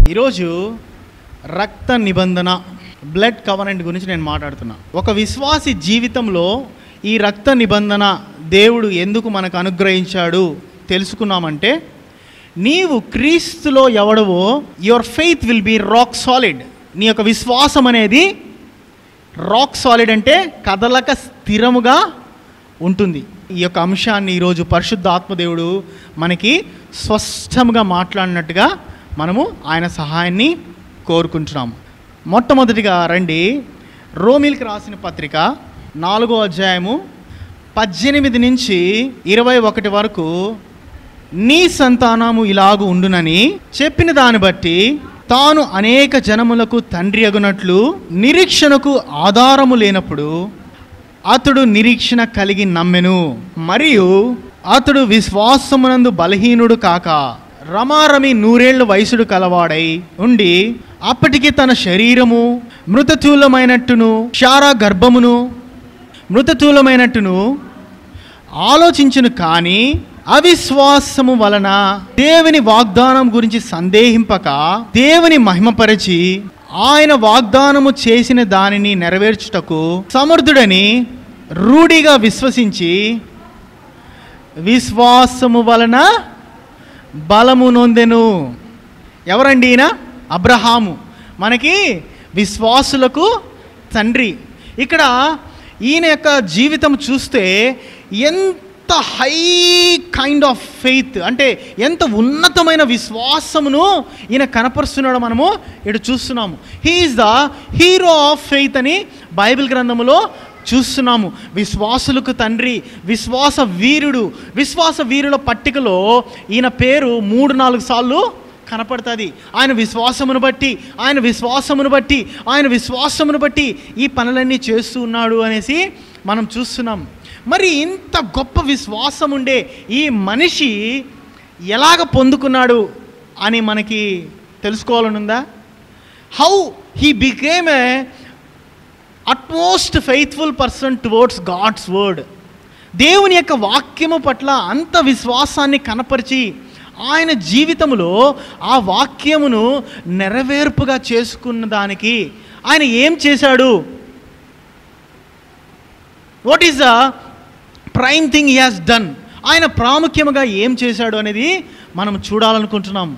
ఈరోజు రక్త నిబంధన, బ్లడ్ కవనెంట్ గురించి నేను మాట్లాడుతున్నా. ఒక విశ్వాసి జీవితంలో ఈ రక్త నిబంధన దేవుడు ఎందుకు మనకు అనుగ్రహించాడు తెలుసుకున్నామంటే, నీవు క్రీస్తులో ఎవడవో your faith will be rock solid. నీ యొక్క విశ్వాసం అనేది రాక్ సాలిడ్ అంటే కదలక స్థిరముగా ఉంటుంది. ఈ యొక్క అంశాన్ని ఈరోజు పరిశుద్ధ ఆత్మదేవుడు మనకి స్పష్టంగా మాట్లాడినట్టుగా మనము ఆయన సహాయాన్ని కోరుకుంటున్నాము. మొట్టమొదటిగా రండి, రోమీలకు రాసిన పత్రిక 4వ అధ్యాయము 18 నుంచి 21 వరకు. నీ సంతానము ఇలాగు ఉండునని చెప్పిన దాన్ని బట్టి తాను అనేక జనములకు తండ్రి అగునట్లు నిరీక్షణకు ఆధారము లేనప్పుడు అతడు నిరీక్షణ కలిగి నమ్మెను. మరియు అతడు విశ్వాసమునందు బలహీనుడు కాక రమారమి 100 ఏళ్ల వయసుడు కలవాడై ఉండి అప్పటికి తన శరీరము మృతతూలమైనట్టును శారా గర్భమును మృతతూలమైనట్టును ఆలోచించును. కానీ అవిశ్వాసము వలన దేవుని వాగ్దానం గురించి సందేహింపక దేవుని మహిమపరిచి ఆయన వాగ్దానము చేసిన దానిని నెరవేర్చుటకు సమర్థుడని రూఢిగా విశ్వసించి విశ్వాసము వలన బలము నొందెను. ఎవరండి ఈయన? అబ్రహాము, మనకి విశ్వాసులకు తండ్రి. ఇక్కడ ఈయన యొక్క జీవితం చూస్తే ఎంత హై కైండ్ ఆఫ్ ఫెయిత్, అంటే ఎంత ఉన్నతమైన విశ్వాసమును ఈయన కనపరుస్తున్నాడో మనము ఇటు చూస్తున్నాము. He is the hero of faith అని బైబిల్ గ్రంథములో చూస్తున్నాము. విశ్వాసులకు తండ్రి, విశ్వాస వీరుడు. విశ్వాస వీరుల పట్టికలో ఈయన పేరు 3-4 సార్లు కనపడుతుంది. ఆయన విశ్వాసమును బట్టి, ఆయన విశ్వాసమును బట్టి, ఆయన విశ్వాసమును బట్టి ఈ పనులన్నీ చేస్తూ ఉన్నాడు అనేసి మనం చూస్తున్నాం. మరి ఇంత గొప్ప విశ్వాసం ఉండే ఈ మనిషి ఎలాగ పొందుకున్నాడు అని మనకి తెలుసుకోవాలనుందా? How he became a utmost faithful person towards God's word. దేవుని యొక్క వాక్యము పట్ల అంత విశ్వాసాన్ని కనపరిచి ఆయన జీవితంలో ఆ వాక్యమును నెరవేర్పుగా చేసుకున్న దానికి ఆయన ఏం చేశాడు? What is the prime thing he has done? ఆయన ప్రాముఖ్యముగా ఏం చేశాడు అనేది మనం చూడాలనుకుంటున్నాం.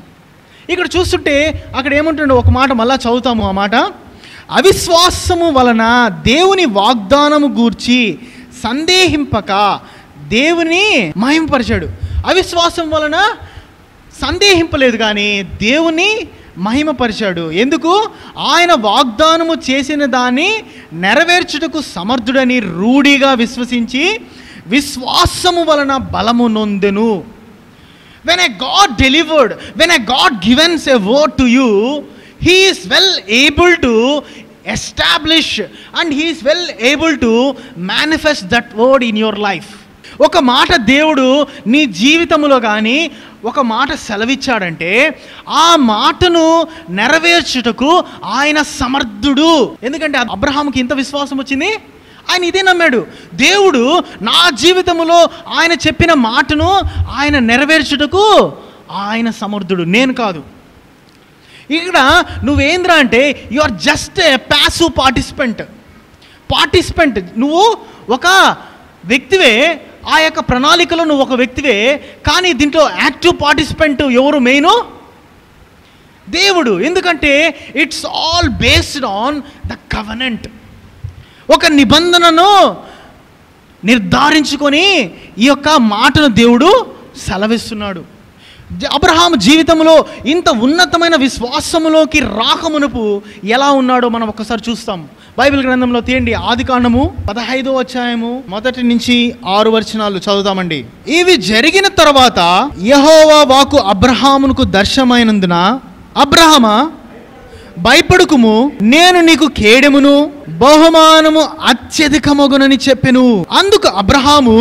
ఇక్కడ చూస్తుంటే అక్కడ ఏముంటుండో ఒక మాట మళ్ళా చదువుతాము. ఆ మాట, అవిశ్వాసము వలన దేవుని వాగ్దానము గూర్చి సందేహింపక దేవుని మహిమపరిచాడు. అవిశ్వాసం వలన సందేహింపలేదు కానీ దేవుని మహిమపరిచాడు. ఎందుకు? ఆయన వాగ్దానము చేసిన దాన్ని నెరవేర్చుటకు సమర్థుడని రూఢిగా విశ్వసించి విశ్వాసము వలన బలము నొందెను. When a God delivered, when a God gives a word to you, He is well able to establish and He is well able to manifest that word in your life. ఒక మాట దేవుడు నీ జీవితంలో కానీ ఒక మాట సెలవిచ్చాడంటే ఆ మాటను నెరవేర్చుటకు ఆయన సమర్థుడు. ఎందుకంటే అబ్రహాముకి ఇంత విశ్వాసం వచ్చింది, ఆయన ఇదే నమ్మాడు. దేవుడు నా జీవితంలో ఆయన చెప్పిన మాటను ఆయన నెరవేర్చుటకు ఆయన సమర్థుడు, నేను కాదు. ఇక్కడ నువ్వేంద్రా అంటే you are just a passive participant. నువ్వు ఒక వ్యక్తివే, ఆ యొక్క ప్రణాళికలో నువ్వు ఒక వ్యక్తివే, కానీ దీంట్లో యాక్టివ్ పార్టిసిపెంట్ ఎవరు? మెయిన్ దేవుడు. ఎందుకంటే it's all based on the covenant. ఒక నిబంధనను నిర్ధారించుకొని ఈ యొక్క మాటను దేవుడు సెలవిస్తున్నాడు. అబ్రహాము జీవితంలో ఇంత ఉన్నతమైన విశ్వాసములోకి రాకమునుపు ఎలా ఉన్నాడో మనం ఒకసారి చూస్తాం. బైబిల్ గ్రంథంలో తీయండి, ఆదికాండము 15వ అధ్యాయము 1 నుంచి 6 వచనాలు చదువుతామండి. ఇవి జరిగిన తర్వాత యెహోవా వాక్కు అబ్రహామునకు దర్శనమైనందున, అబ్రహామా భయపడుకుము, నేను నీకు కేడెమును బహుమానము అత్యధికమగునని చెప్పెను. అందుకు అబ్రహాము,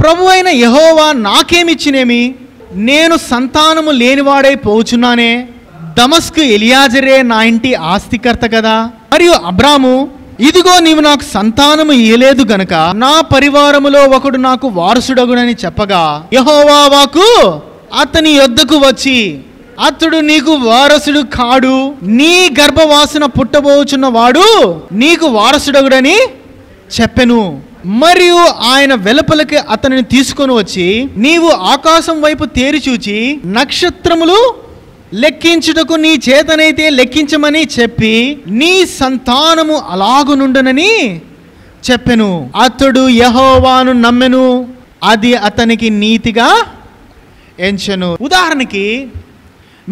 ప్రభువైన యెహోవా నాకేమిచ్చినేమి? నేను సంతానము లేనివాడై పోచున్నానే. దమస్కు ఎలియాజరే నా ఇంటి ఆస్తికర్త కదా. మరియు అబ్రాము, ఇదిగో నీవు నాకు సంతానము ఇయ్యలేదు గనుక నా పరివారములో ఒకడు నాకు వారసుడగునని చెప్పగా యెహోవా వాక్కు అతని యొద్దకు వచ్చి అతడు నీకు వారసుడు కాడు, నీ గర్భవాసన పుట్టబోచున్న వాడు నీకు వారసుడగుడని చెప్పెను. మరియు ఆయన వెలుపలికి అతనిని తీసుకొని వచ్చి, నీవు ఆకాశం వైపు తేరి చూచి నక్షత్రములు లెక్కించుటకు నీ చేతనైతే లెక్కించమని చెప్పి నీ సంతానము అలాగునుండునని చెప్పెను. అతడు యెహోవాను నమ్మెను, అది అతనికి నీతిగా ఎంచెను. ఉదాహరణకి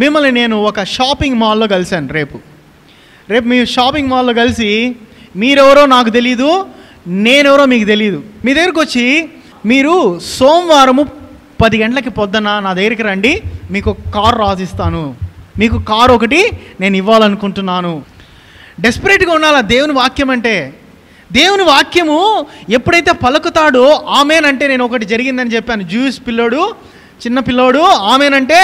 మిమ్మల్ని నేను ఒక షాపింగ్ మాల్లో కలిశాను. రేపు మీ షాపింగ్ మాల్లో కలిసి మీరెవరో నాకు తెలీదు, నేనెవరో మీకు తెలియదు. మీ దగ్గరకు వచ్చి, మీరు సోమవారము 10 గంటలకి పొద్దున నా దగ్గరికి రండి, మీకు కారు రాసిస్తాను, మీకు కారు ఒకటి నేను ఇవ్వాలనుకుంటున్నాను. డెస్పరేట్గా ఉండాలా దేవుని వాక్యం అంటే. దేవుని వాక్యము ఎప్పుడైతే పలుకుతాడో ఆమెనంటే, నేను ఒకటి జరిగిందని చెప్పాను, జ్యూస్ పిల్లోడు, చిన్న పిల్లోడు ఆమెనంటే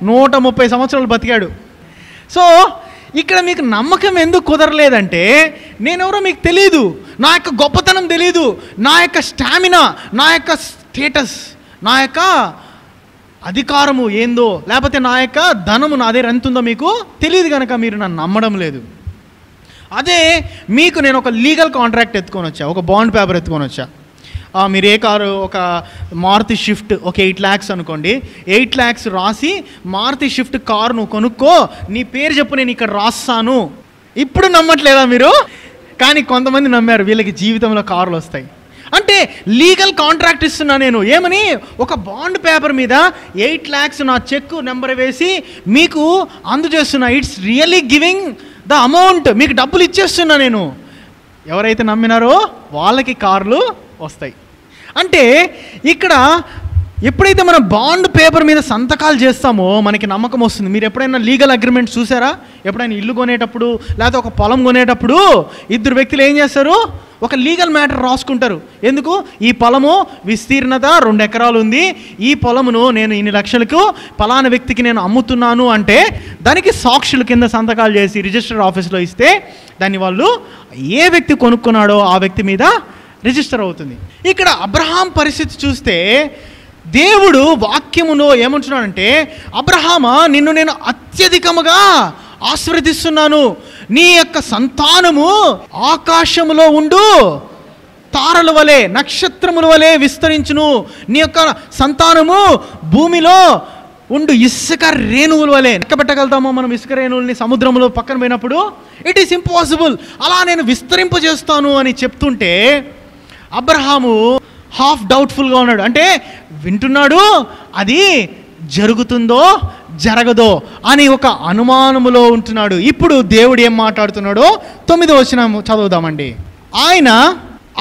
130 సంవత్సరాలు బతికాడు. సో ఇక్కడ మీకు నమ్మకం ఎందుకు కుదరలేదంటే, నేనెవరో మీకు తెలీదు, నా యొక్క గొప్పతనం తెలీదు, నా యొక్క స్టామినా, నా యొక్క స్టేటస్, నా యొక్క అధికారము ఏందో, లేకపోతే నా యొక్క ధనము నా దగ్గర ఎంత ఉందో మీకు తెలియదు కనుక మీరు నన్ను నమ్మడం లేదు. అదే మీకు నేను ఒక లీగల్ కాంట్రాక్ట్ ఎత్తుకొని వచ్చా, ఒక బాండ్ పేపర్ ఎత్తుకొని వచ్చా. మీరు ఏ కారు, ఒక మారుతి షిఫ్ట్ ఒక 8 lakhs అనుకోండి, 8 lakhs రాసి మారుతి షిఫ్ట్ కారు నువ్వు కొనుక్కో, నీ పేరు చెప్పు, నేను ఇక్కడ రాస్తాను. ఇప్పుడు నమ్మట్లేదా మీరు? కానీ కొంతమంది నమ్మారు, వీళ్ళకి జీవితంలో కార్లు వస్తాయి అంటే. లీగల్ కాంట్రాక్ట్ ఇస్తున్నా నేను, ఏమని, ఒక బాండ్ పేపర్ మీద 8 lakhs నా చెక్ నెంబర్ వేసి మీకు అందజేస్తున్నా. It's really giving the amount, మీకు డబ్బులు ఇచ్చేస్తున్నా నేను. ఎవరైతే నమ్మినారో వాళ్ళకి కార్లు వస్తాయి. అంటే ఇక్కడ ఎప్పుడైతే మనం బాండ్ పేపర్ మీద సంతకాలు చేస్తామో మనకి నమ్మకం వస్తుంది. మీరు ఎప్పుడైనా లీగల్ అగ్రిమెంట్ చూసారా? ఎప్పుడైనా ఇల్లు కొనేటప్పుడు లేకపోతే ఒక పొలం కొనేటప్పుడు 2 వ్యక్తులు ఏం చేస్తారు, ఒక లీగల్ మ్యాటర్ రాసుకుంటారు. ఎందుకు, ఈ పొలము విస్తీర్ణత 2 ఎకరాలు ఉంది, ఈ పొలమును నేను ఇన్ని లక్షలకు పలానా వ్యక్తికి నేను అమ్ముతున్నాను అంటే దానికి సాక్షుల కింద సంతకాలు చేసి రిజిస్టర్ ఆఫీస్లో ఇస్తే దాన్ని వాళ్ళు ఏ వ్యక్తి కొనుక్కున్నాడో ఆ వ్యక్తి మీద రిజిస్టర్ అవుతుంది. ఇక్కడ అబ్రహాం పరిస్థితి చూస్తే దేవుడు వాక్యములో ఏమంటున్నాడంటే, అబ్రహామా, నిన్ను నేను అత్యధికముగా ఆశీర్వదిస్తున్నాను, నీ యొక్క సంతానము ఆకాశములో ఉండు తారల వలె, నక్షత్రముల వలె విస్తరించును, నీ యొక్క సంతానము భూమిలో ఉండు ఇసుక రేణువుల వలె. లెక్క పెట్టగలుగుతామో మనం ఇసుక రేణువుల్ని సముద్రంలో పక్కన పోయినప్పుడు? It is impossible. అలా నేను విస్తరింపజేస్తాను అని చెప్తుంటే అబ్రహాము హాఫ్ డౌట్ఫుల్గా ఉన్నాడు. అంటే వింటున్నాడు, అది జరుగుతుందో జరగదో అని ఒక అనుమానములో ఉంటున్నాడు. ఇప్పుడు దేవుడు ఏం మాట్లాడుతున్నాడో 9వ వచనం చదువుదామండి.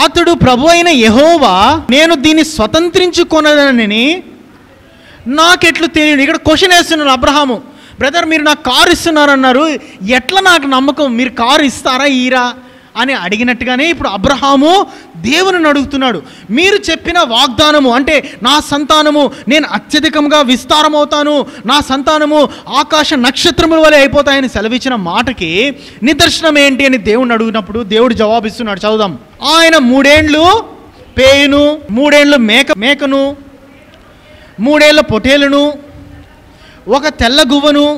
అతడు ప్రభు అయిన యెహోవా, నేను దీన్ని స్వతంత్రించుకొనని నాకెట్లు తెలియదు. ఇక్కడ క్వశ్చన్ వేస్తున్నాడు అబ్రహాము. బ్రదర్, మీరు నాకు కారు ఇస్తున్నారన్నారు, ఎట్లా నాకు నమ్మకం, మీరు కారు ఇస్తారా ఈరా అని అడిగినట్టుగానే ఇప్పుడు అబ్రహాము దేవుని అడుగుతున్నాడు. మీరు చెప్పిన వాగ్దానము అంటే నా సంతానము నేను అత్యధికంగా విస్తారమవుతాను, నా సంతానము ఆకాశ నక్షత్రముల వలె అయిపోతాయని సెలవిచ్చిన మాటకి నిదర్శనం ఏంటి అని దేవుని అడిగినప్పుడు దేవుడు జవాబిస్తున్నాడు. చదువుదాం. ఆయన 3 ఏండ్లు పేయును, 3 ఏండ్లు మేకను, 3 ఏళ్ల పొటేలును, ఒక తెల్ల గువ్వను,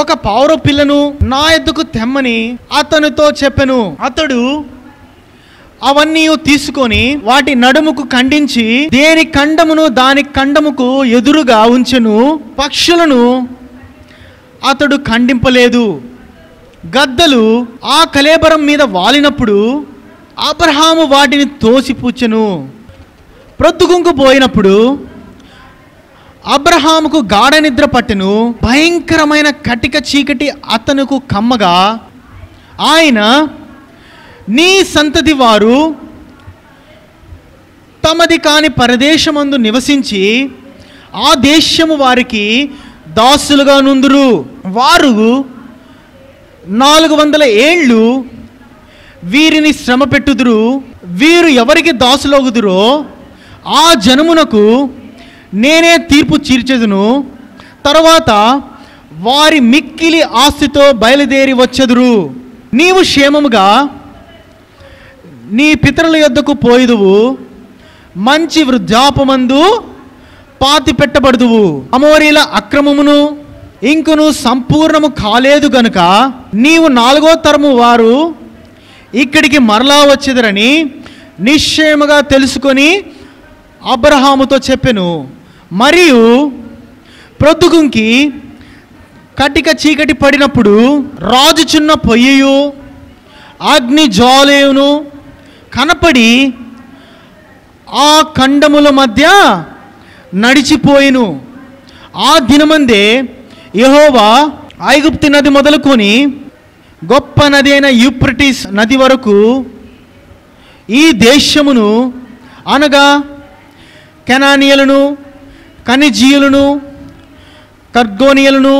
ఒక పావుర పిల్లను నా ఎద్దుకు తెమ్మని అతనితో చెప్పెను. అతడు అవన్నీ తీసుకొని వాటి నడుముకు ఖండించి దేని ఖండమును దాని ఖండముకు ఎదురుగా ఉంచెను. పక్షులను అతడు ఖండింపలేదు. గద్దలు ఆ కళేబరం మీద వాలినప్పుడు అబ్రహాము వాటిని తోసిపుచ్చెను. ప్రొద్దుగుంకు పోయినప్పుడు అబ్రహాముకు గాఢ నిద్ర పట్టెను. భయంకరమైన కటిక చీకటి అతనుకు కమ్మగా ఆయన, నీ సంతతి వారు తమది కాని పరదేశమందు నివసించి ఆ దేశము వారికి దాసులుగా నుందురు. వారు 400 ఏళ్ళు వీరిని శ్రమ పెట్టుదురు. వీరు ఎవరికి దాసులగుదురో ఆ జనమునకు నేనే తీర్పు తీర్చెదను. తర్వాత వారి మిక్కిలి ఆస్తితో బయలుదేరి వచ్చెదురు. నీవు క్షేమముగా నీ పితరుల యొద్దకు పోయిదువు, మంచి వృద్ధాపమందు పాతి పెట్టబడుదువు. అమోరీల అక్రమమును ఇంకను సంపూర్ణము కాలేదు గనుక నీవు 4వ తరము వారు ఇక్కడికి మరలా వచ్చేదరని నిశ్చయముగా తెలుసుకొని అబ్రహాముతో చెప్పెను. మరియు ప్రొద్దుగుంకి కటిక చీకటి పడినప్పుడు రాజుచున్న పొయ్యయు అగ్ని జ్వాలయును కనపడి ఆ ఖండముల మధ్య నడిచిపోయిను. ఆ దినమందే యెహోవా ఐగుప్తు నది మొదలుకొని గొప్ప నది అయిన యూఫ్రటీస్ నది వరకు ఈ దేశమును అనగా కెనానీయులను, కనిజీయులను, కర్గోనియులను,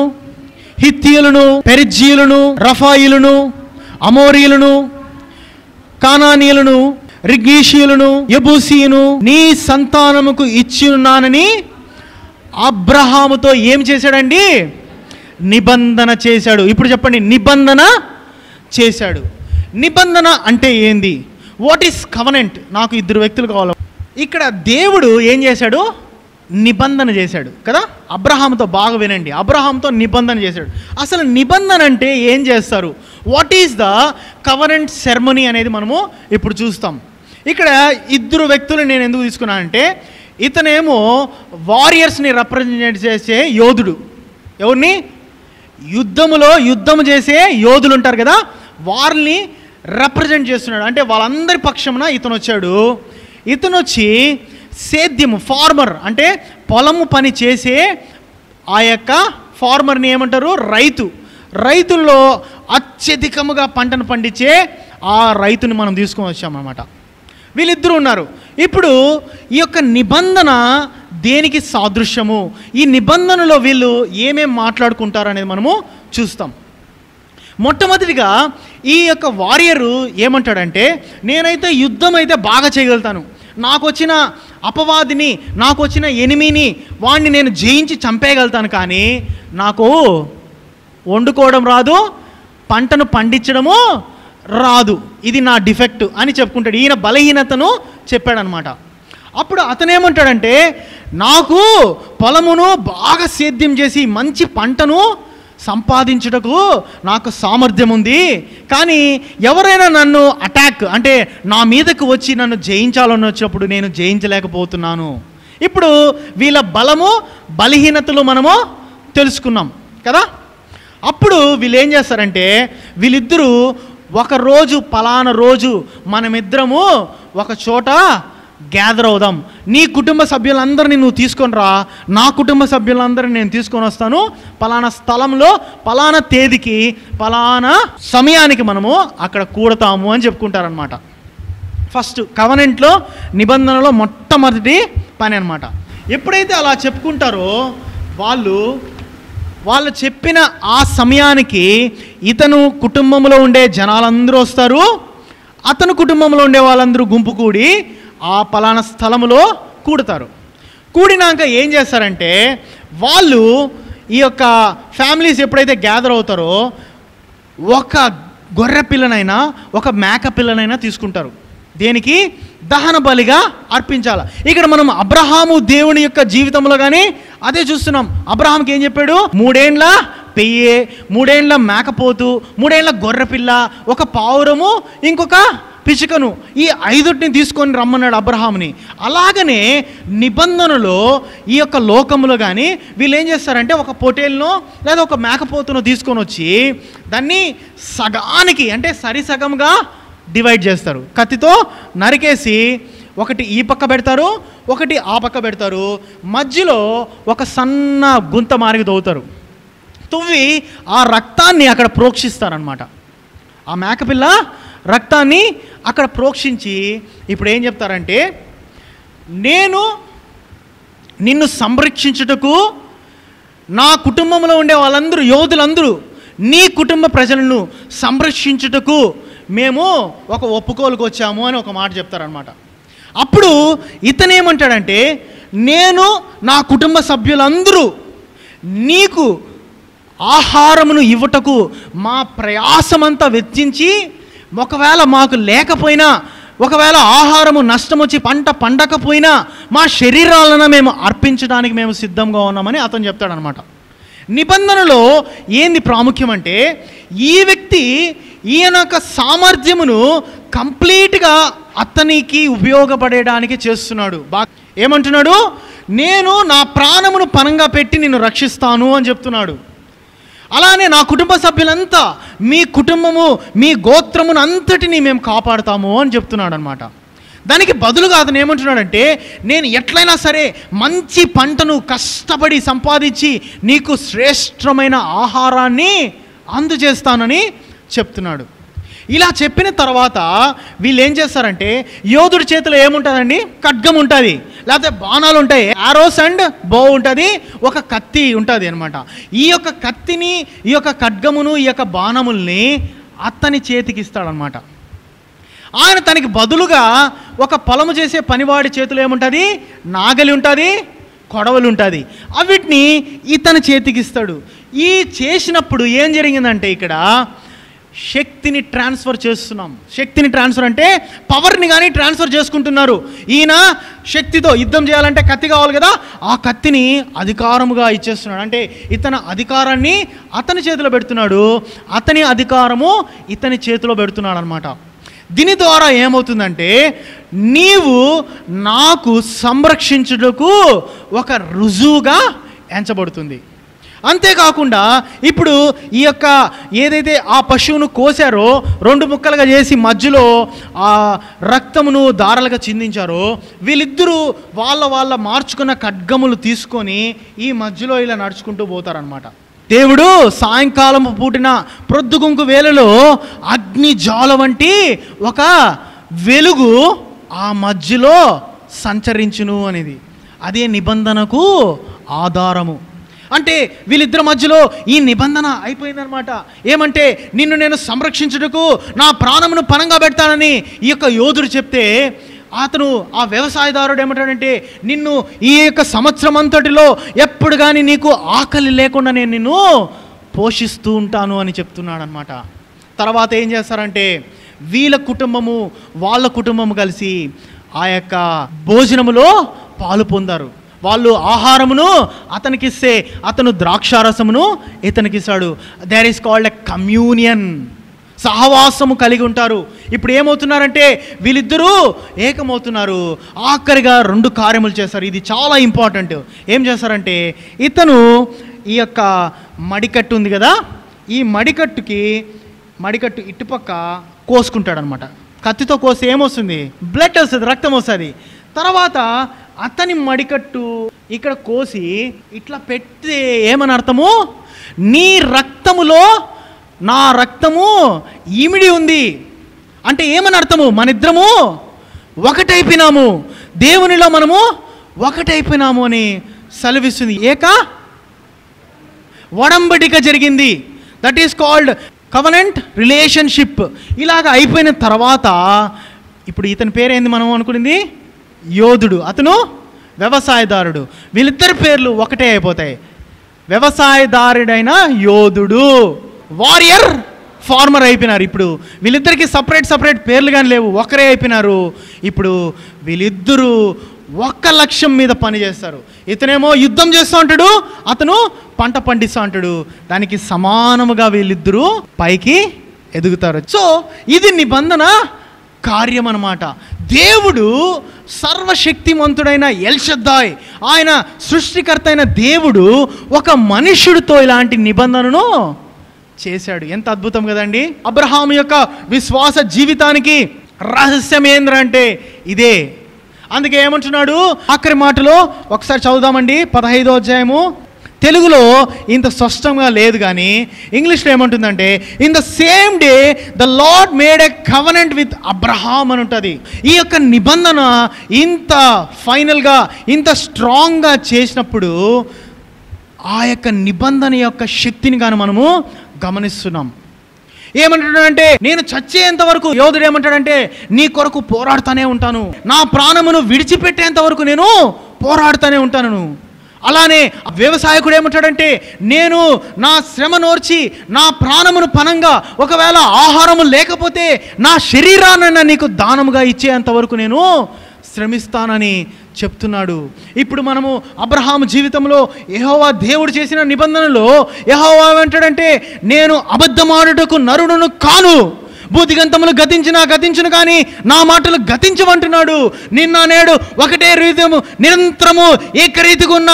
హిత్తీయులను, పెరిజ్జీయులను, రఫాయిలను, అమోరీయులను, కానానీయులను, రిగ్గీషీయులను, యెబూసీయును నీ సంతానముకు ఇచ్చిన్నానని అబ్రహాముతో ఏం చేశాడండి? నిబంధన చేశాడు. ఇప్పుడు చెప్పండి, నిబంధన చేశాడు. నిబంధన అంటే ఏంది? What is covenant? నాకు 2 వ్యక్తులు కావాలి. ఇక్కడ దేవుడు ఏం చేశాడు? నిబంధన చేశాడు కదా. అబ్రహాముతో బాగా వినండి, అబ్రహాంతో నిబంధన చేశాడు. అసలు నిబంధన అంటే ఏం చేస్తారు? What is the covenant ceremony అనేది మనము ఇప్పుడు చూస్తాం. ఇక్కడ 2 వ్యక్తులు నేను ఎందుకు తీసుకున్నానంటే, ఇతనేమో వారియర్స్ని రిప్రజెంట్ చేసే యోధుడు. ఎవరిని? యుద్ధం చేసే యోధులు ఉంటారు కదా, వారిని రిప్రజెంట్ చేస్తున్నాడు. అంటే వాళ్ళందరి పక్షమున ఇతను వచ్చాడు. ఇతను వచ్చి సేద్యము, ఫార్మర్ అంటే పొలము పని చేసే ఆ యొక్క ఫార్మర్ని ఏమంటారు? రైతుల్లో అత్యధికముగా పంటను పండించే ఆ రైతుని మనం తీసుకొని వచ్చామన్నమాట. వీళ్ళిద్దరూ ఉన్నారు. ఇప్పుడు ఈ యొక్క నిబంధన దేనికి సాదృశ్యము? ఈ నిబంధనలో వీళ్ళు ఏమేం మాట్లాడుకుంటారు అనేది మనము చూస్తాం. మొట్టమొదటిగా ఈ యొక్క వారియరు ఏమంటాడంటే, నేనైతే యుద్ధం అయితే బాగా చేయగలుగుతాను, నాకు వచ్చిన అపవాదిని, నాకు వచ్చిన ఎనిమిని, వాడిని నేను జయించి చంపేయగలుగుతాను, కానీ నాకు వండుకోవడం రాదు, పంటను పండించడము రాదు, ఇది నా డిఫెక్ట్ అని చెప్పుకుంటాడు. ఈయన బలహీనతను చెప్పాడనమాట. అప్పుడు అతనేమంటాడంటే, నాకు పొలమును బాగా సేద్యం చేసి మంచి పంటను సంపాదించుటకు నాకు సామర్థ్యం ఉంది, కానీ ఎవరైనా నన్ను అటాక్ అంటే నా మీదకు వచ్చి నన్ను జయించాలని వచ్చినప్పుడు నేను జయించలేకపోతున్నాను. ఇప్పుడు వీళ్ళ బలము బలహీనతలు మనము తెలుసుకున్నాం కదా. అప్పుడు వీళ్ళు ఏం చేస్తారంటే, వీళ్ళిద్దరూ ఒకరోజు పలానా రోజు మనమిద్దరము ఒక చోట గ్యాదర్ అవుదాం, నీ కుటుంబ సభ్యులందరినీ నువ్వు తీసుకొని రా, నా కుటుంబ సభ్యులందరినీ నేను తీసుకొని వస్తాను, పలానా స్థలంలో పలానా తేదీకి పలానా సమయానికి మనము అక్కడ కూడతాము అని చెప్పుకుంటారనమాట. ఫస్ట్ కవనెంట్లో, నిబంధనలో మొట్టమొదటి పని అనమాట. ఎప్పుడైతే అలా చెప్పుకుంటారో వాళ్ళు చెప్పిన ఆ సమయానికి ఇతను కుటుంబంలో ఉండే జనాలందరూ వస్తారు, అతను కుటుంబంలో ఉండే వాళ్ళందరూ గుంపు కూడి ఆ పలానా స్థలములో కూడతారు. కూడినాక ఏం చేస్తారంటే, వాళ్ళు ఈ యొక్క ఫ్యామిలీస్ ఎప్పుడైతే గ్యాదర్ అవుతారో ఒక గొర్రె పిల్లనైనా ఒక మేక పిల్లనైనా తీసుకుంటారు. దేనికి? దహన బలిగా అర్పించాలి. ఇక్కడ మనం అబ్రహాము దేవుని యొక్క జీవితంలో కానీ అదే చూస్తున్నాం. అబ్రహాంకి ఏం చెప్పాడు? 3 ఏండ్ల పెయ్యే, 3 ఏండ్ల మేకపోతు, 3 ఏండ్ల గొర్రెపిల్ల, ఒక పావురము, ఇంకొక పిచ్చుకను, ఈ 5ని తీసుకొని రమ్మన్నాడు అబ్రహాముని. అలాగనే నిబంధనలో ఈ యొక్క లోకంలో కానీ వీళ్ళు ఏం చేస్తారంటే, ఒక పొటేల్నో లేదా ఒక మేకపోతును తీసుకొని వచ్చి దాన్ని సగానికి అంటే సరిసగంగా డివైడ్ చేస్తారు. కత్తితో నరికేసి ఒకటి ఈ పక్క పెడతారు, ఒకటి ఆ పక్క పెడతారు, మధ్యలో ఒక సన్న గుంత మారిగి తవ్వుతారు. తవ్వి ఆ రక్తాన్ని అక్కడ ప్రోక్షిస్తారనమాట. ఆ మేకపిల్ల రక్తాన్ని అక్కడ ప్రోక్షించి ఇప్పుడు ఏం చెప్తారంటే, నేను నిన్ను సంరక్షించుటకు నా కుటుంబంలో ఉండే వాళ్ళందరూ యోధులందరూ నీ కుటుంబ ప్రజలను సంరక్షించుటకు మేము ఒక ఒప్పుకోలుకు వచ్చాము అని ఒక మాట చెప్తారనమాట. అప్పుడు ఇతనేమంటాడంటే, నేను నా కుటుంబ సభ్యులందరూ నీకు ఆహారమును ఇవ్వటకు మా ప్రయాసమంతా వెచ్చించి, ఒకవేళ మాకు లేకపోయినా, ఒకవేళ ఆహారము నష్టం వచ్చి పంట పండకపోయినా మా శరీరాలను మేము అర్పించడానికి మేము సిద్ధంగా ఉన్నామని అతను చెప్తాడనమాట. నిబంధనలో ఏంది ప్రాముఖ్యం అంటే, ఈ వ్యక్తి ఈయన యొక్క సామర్థ్యమును కంప్లీట్గా అతనికి ఉపయోగపడేయడానికి చేస్తున్నాడు. ఏమంటున్నాడు? నేను నా ప్రాణమును పణంగా పెట్టి నిన్ను రక్షిస్తాను అని చెప్తున్నాడు. అలానే నా కుటుంబ సభ్యులంతా, మీ కుటుంబము, మీ గోత్రమును అంతటిని మేము కాపాడుతాము అని చెప్తున్నాడు అనమాట. దానికి బదులుగా అతను ఏమంటున్నాడంటే, నేను ఎట్లయినా సరే మంచి పంటను కష్టపడి సంపాదించి నీకు శ్రేష్టమైన ఆహారాన్ని అందజేస్తానని చెప్తున్నాడు. ఇలా చెప్పిన తర్వాత వీళ్ళు ఏం చేస్తారంటే, యోధుడి చేతిలో ఏముంటుందండి? ఖడ్గం ఉంటుంది, లేకపోతే బాణాలు ఉంటాయి, ఆరోస్ అండ్ బో ఉంటుంది, ఒక కత్తి ఉంటుంది అనమాట. ఈ యొక్క కత్తిని, ఈ యొక్క ఖడ్గమును, ఈ యొక్క బాణముల్ని అతని చేతికి ఇస్తాడనమాట. ఆయన తనకి బదులుగా ఒక పొలము చేసే పనివాడి చేతిలో ఏముంటుంది? నాగలి ఉంటుంది, కొడవలు ఉంటుంది. అవిటిని ఇతని చేతికి ఇస్తాడు. ఈ చేసినప్పుడు ఏం జరిగిందంటే, ఇక్కడ శక్తిని ట్రాన్స్ఫర్ చేస్తున్నాం. శక్తిని ట్రాన్స్ఫర్ అంటే పవర్ని కానీ ట్రాన్స్ఫర్ చేసుకుంటున్నారు. ఈయన శక్తితో యుద్ధం చేయాలంటే కత్తి కావాలి కదా, ఆ కత్తిని అధికారముగా ఇచ్చేస్తున్నాడు. అంటే ఇతని అధికారాన్ని అతని చేతిలో పెడుతున్నాడు, అతని అధికారము ఇతని చేతిలో పెడుతున్నాడు అనమాట. దీని ద్వారా ఏమవుతుందంటే, నీవు నాకు సంరక్షించుటకు ఒక రుజువుగా ఎంచబడుతుంది. అంతేకాకుండా ఇప్పుడు ఈ యొక్క ఏదైతే ఆ పశువును కోసారో, 2 ముక్కలుగా చేసి మధ్యలో ఆ రక్తమును దారాలుగా చిందించారో, వీళ్ళిద్దరూ వాళ్ళ మార్చుకున్న ఖడ్గములు తీసుకొని ఈ మధ్యలో ఇలా నడుచుకుంటూ పోతారనమాట. దేవుడు సాయంకాలం పూటిన ప్రొద్దుగుంకు వేళలో అగ్ని జ్వాల వంటి ఒక వెలుగు ఆ మధ్యలో సంచరించును అనేది, అదే నిబంధనకు ఆధారము. అంటే వీళ్ళిద్దరి మధ్యలో ఈ నిబంధన అయిపోయిందనమాట. ఏమంటే, నిన్ను నేను సంరక్షించుటకు నా ప్రాణమును పణంగా పెడతానని ఈ యొక్క యోధుడు చెప్తే, అతను ఆ వ్యవసాయదారుడు ఏమంటాడంటే, నిన్ను ఈ యొక్క సంవత్సరం అంతటిలో ఎప్పుడు కానీ నీకు ఆకలి లేకుండా నేను నిన్ను పోషిస్తూ ఉంటాను అని చెప్తున్నాడు అనమాట. తర్వాత ఏం చేస్తారంటే, వీళ్ళ కుటుంబము వాళ్ళ కుటుంబము కలిసి ఆ యొక్క భోజనములో పాలు పొందారు. వాళ్ళు ఆహారమును అతనికిస్తే అతను ద్రాక్షారసమును ఇతనికిస్తాడు. There is called a communion. సహవాసము కలిగి ఉంటారు. ఇప్పుడు ఏమవుతున్నారంటే, వీళ్ళిద్దరూ ఏకమవుతున్నారు. ఆఖరిగా 2 కార్యములు చేస్తారు. ఇది చాలా ఇంపార్టెంట్. ఏం చేస్తారంటే, ఇతను ఈ యొక్క మడికట్టు ఉంది కదా, ఈ మడికట్టు ఇటుపక్క కోసుకుంటాడనమాట. కత్తితో కోస్తే ఏమొస్తుంది? బ్లడ్ వస్తుంది, రక్తం వస్తుంది. తర్వాత అతని మడికట్టు ఇక్కడ కోసి ఇట్లా పెడితే ఏమని అర్థము? నీ రక్తములో నా రక్తము ఇమిడి ఉంది అంటే ఏమని అర్థము? మనిద్దరము ఒకటైపోయినాము, దేవునిలో మనము ఒకటైపోయినాము అని సెలవిస్తుంది. ఏక ఒడంబడిక జరిగింది. That is called covenant relationship. ఇలాగ అయిపోయిన తర్వాత ఇప్పుడు ఇతని పేరేంది మనం అనుకునింది? యోధుడు, అతను వ్యవసాయదారుడు. వీళ్ళిద్దరి పేర్లు ఒకటే అయిపోతాయి. వ్యవసాయదారుడైన యోధుడు, వారియర్ ఫార్మర్ అయిపోయినారు. ఇప్పుడు వీళ్ళిద్దరికి సపరేట్ పేర్లు కానీ లేవు, ఒకరే అయిపోయినారు. ఇప్పుడు వీళ్ళిద్దరూ ఒక్క లక్ష్యం మీద పని చేస్తారు. ఇతనేమో యుద్ధం చేస్తూ ఉంటాడు, అతను పంట పండిస్తూ ఉంటాడు. దానికి సమానముగా వీళ్ళిద్దరూ పైకి ఎదుగుతారు. సో ఇది నిబంధన కార్యం అన్నమాట. దేవుడు సర్వశక్తిమంతుడైన ఎల్షద్దాయ్, ఆయన సృష్టికర్త అయిన దేవుడు ఒక మనుష్యుడితో ఇలాంటి నిబంధనను చేశాడు. ఎంత అద్భుతం కదండి. అబ్రహాము యొక్క విశ్వాస జీవితానికి రహస్యం ఏంద్రంటే ఇదే. అందుకే ఏమంటున్నాడు ఆఖరి మాటలో, ఒకసారి చదువుదామండి. 15వ అధ్యాయము. తెలుగులో ఇంత స్పష్టంగా లేదు కానీ ఇంగ్లీష్లో ఏమంటుందంటే, in the same day the lord made a covenant with Abraham అని ఉంటుంది. ఈ యొక్క నిబంధన ఇంత ఫైనల్గా ఇంత స్ట్రాంగ్గా చేసినప్పుడు ఆ యొక్క నిబంధన యొక్క శక్తిని కానీ మనము గమనిస్తున్నాం. ఏమంటాడంటే, నేను చచ్చేంత వరకు, యోధుడు ఏమంటాడంటే, నీ కొరకు పోరాడుతూనే ఉంటాను, నా ప్రాణమును విడిచిపెట్టేంత వరకు నేను పోరాడుతూనే ఉంటాను. అలానే వ్యవసాయకుడు ఏమంటాడంటే, నేను నా శ్రమ నోర్చి నా ప్రాణమును పనంగా, ఒకవేళ ఆహారము లేకపోతే నా శరీరాన్ని నీకు దానముగా ఇచ్చేంత వరకు నేను శ్రమిస్తానని చెప్తున్నాడు. ఇప్పుడు మనము అబ్రహాము జీవితంలో యెహోవా దేవుడు చేసిన నిబంధనలో యెహోవా ఏమంటాడంటే, నేను అబద్ధమాడుటకు నరుడును కాను, భూదిగంతములు గతించును కానీ నా మాటలు గతించమంటున్నాడు. నిన్న నేడు ఒకటే రీతము నిరంతరము ఏకరీతిగా ఉన్న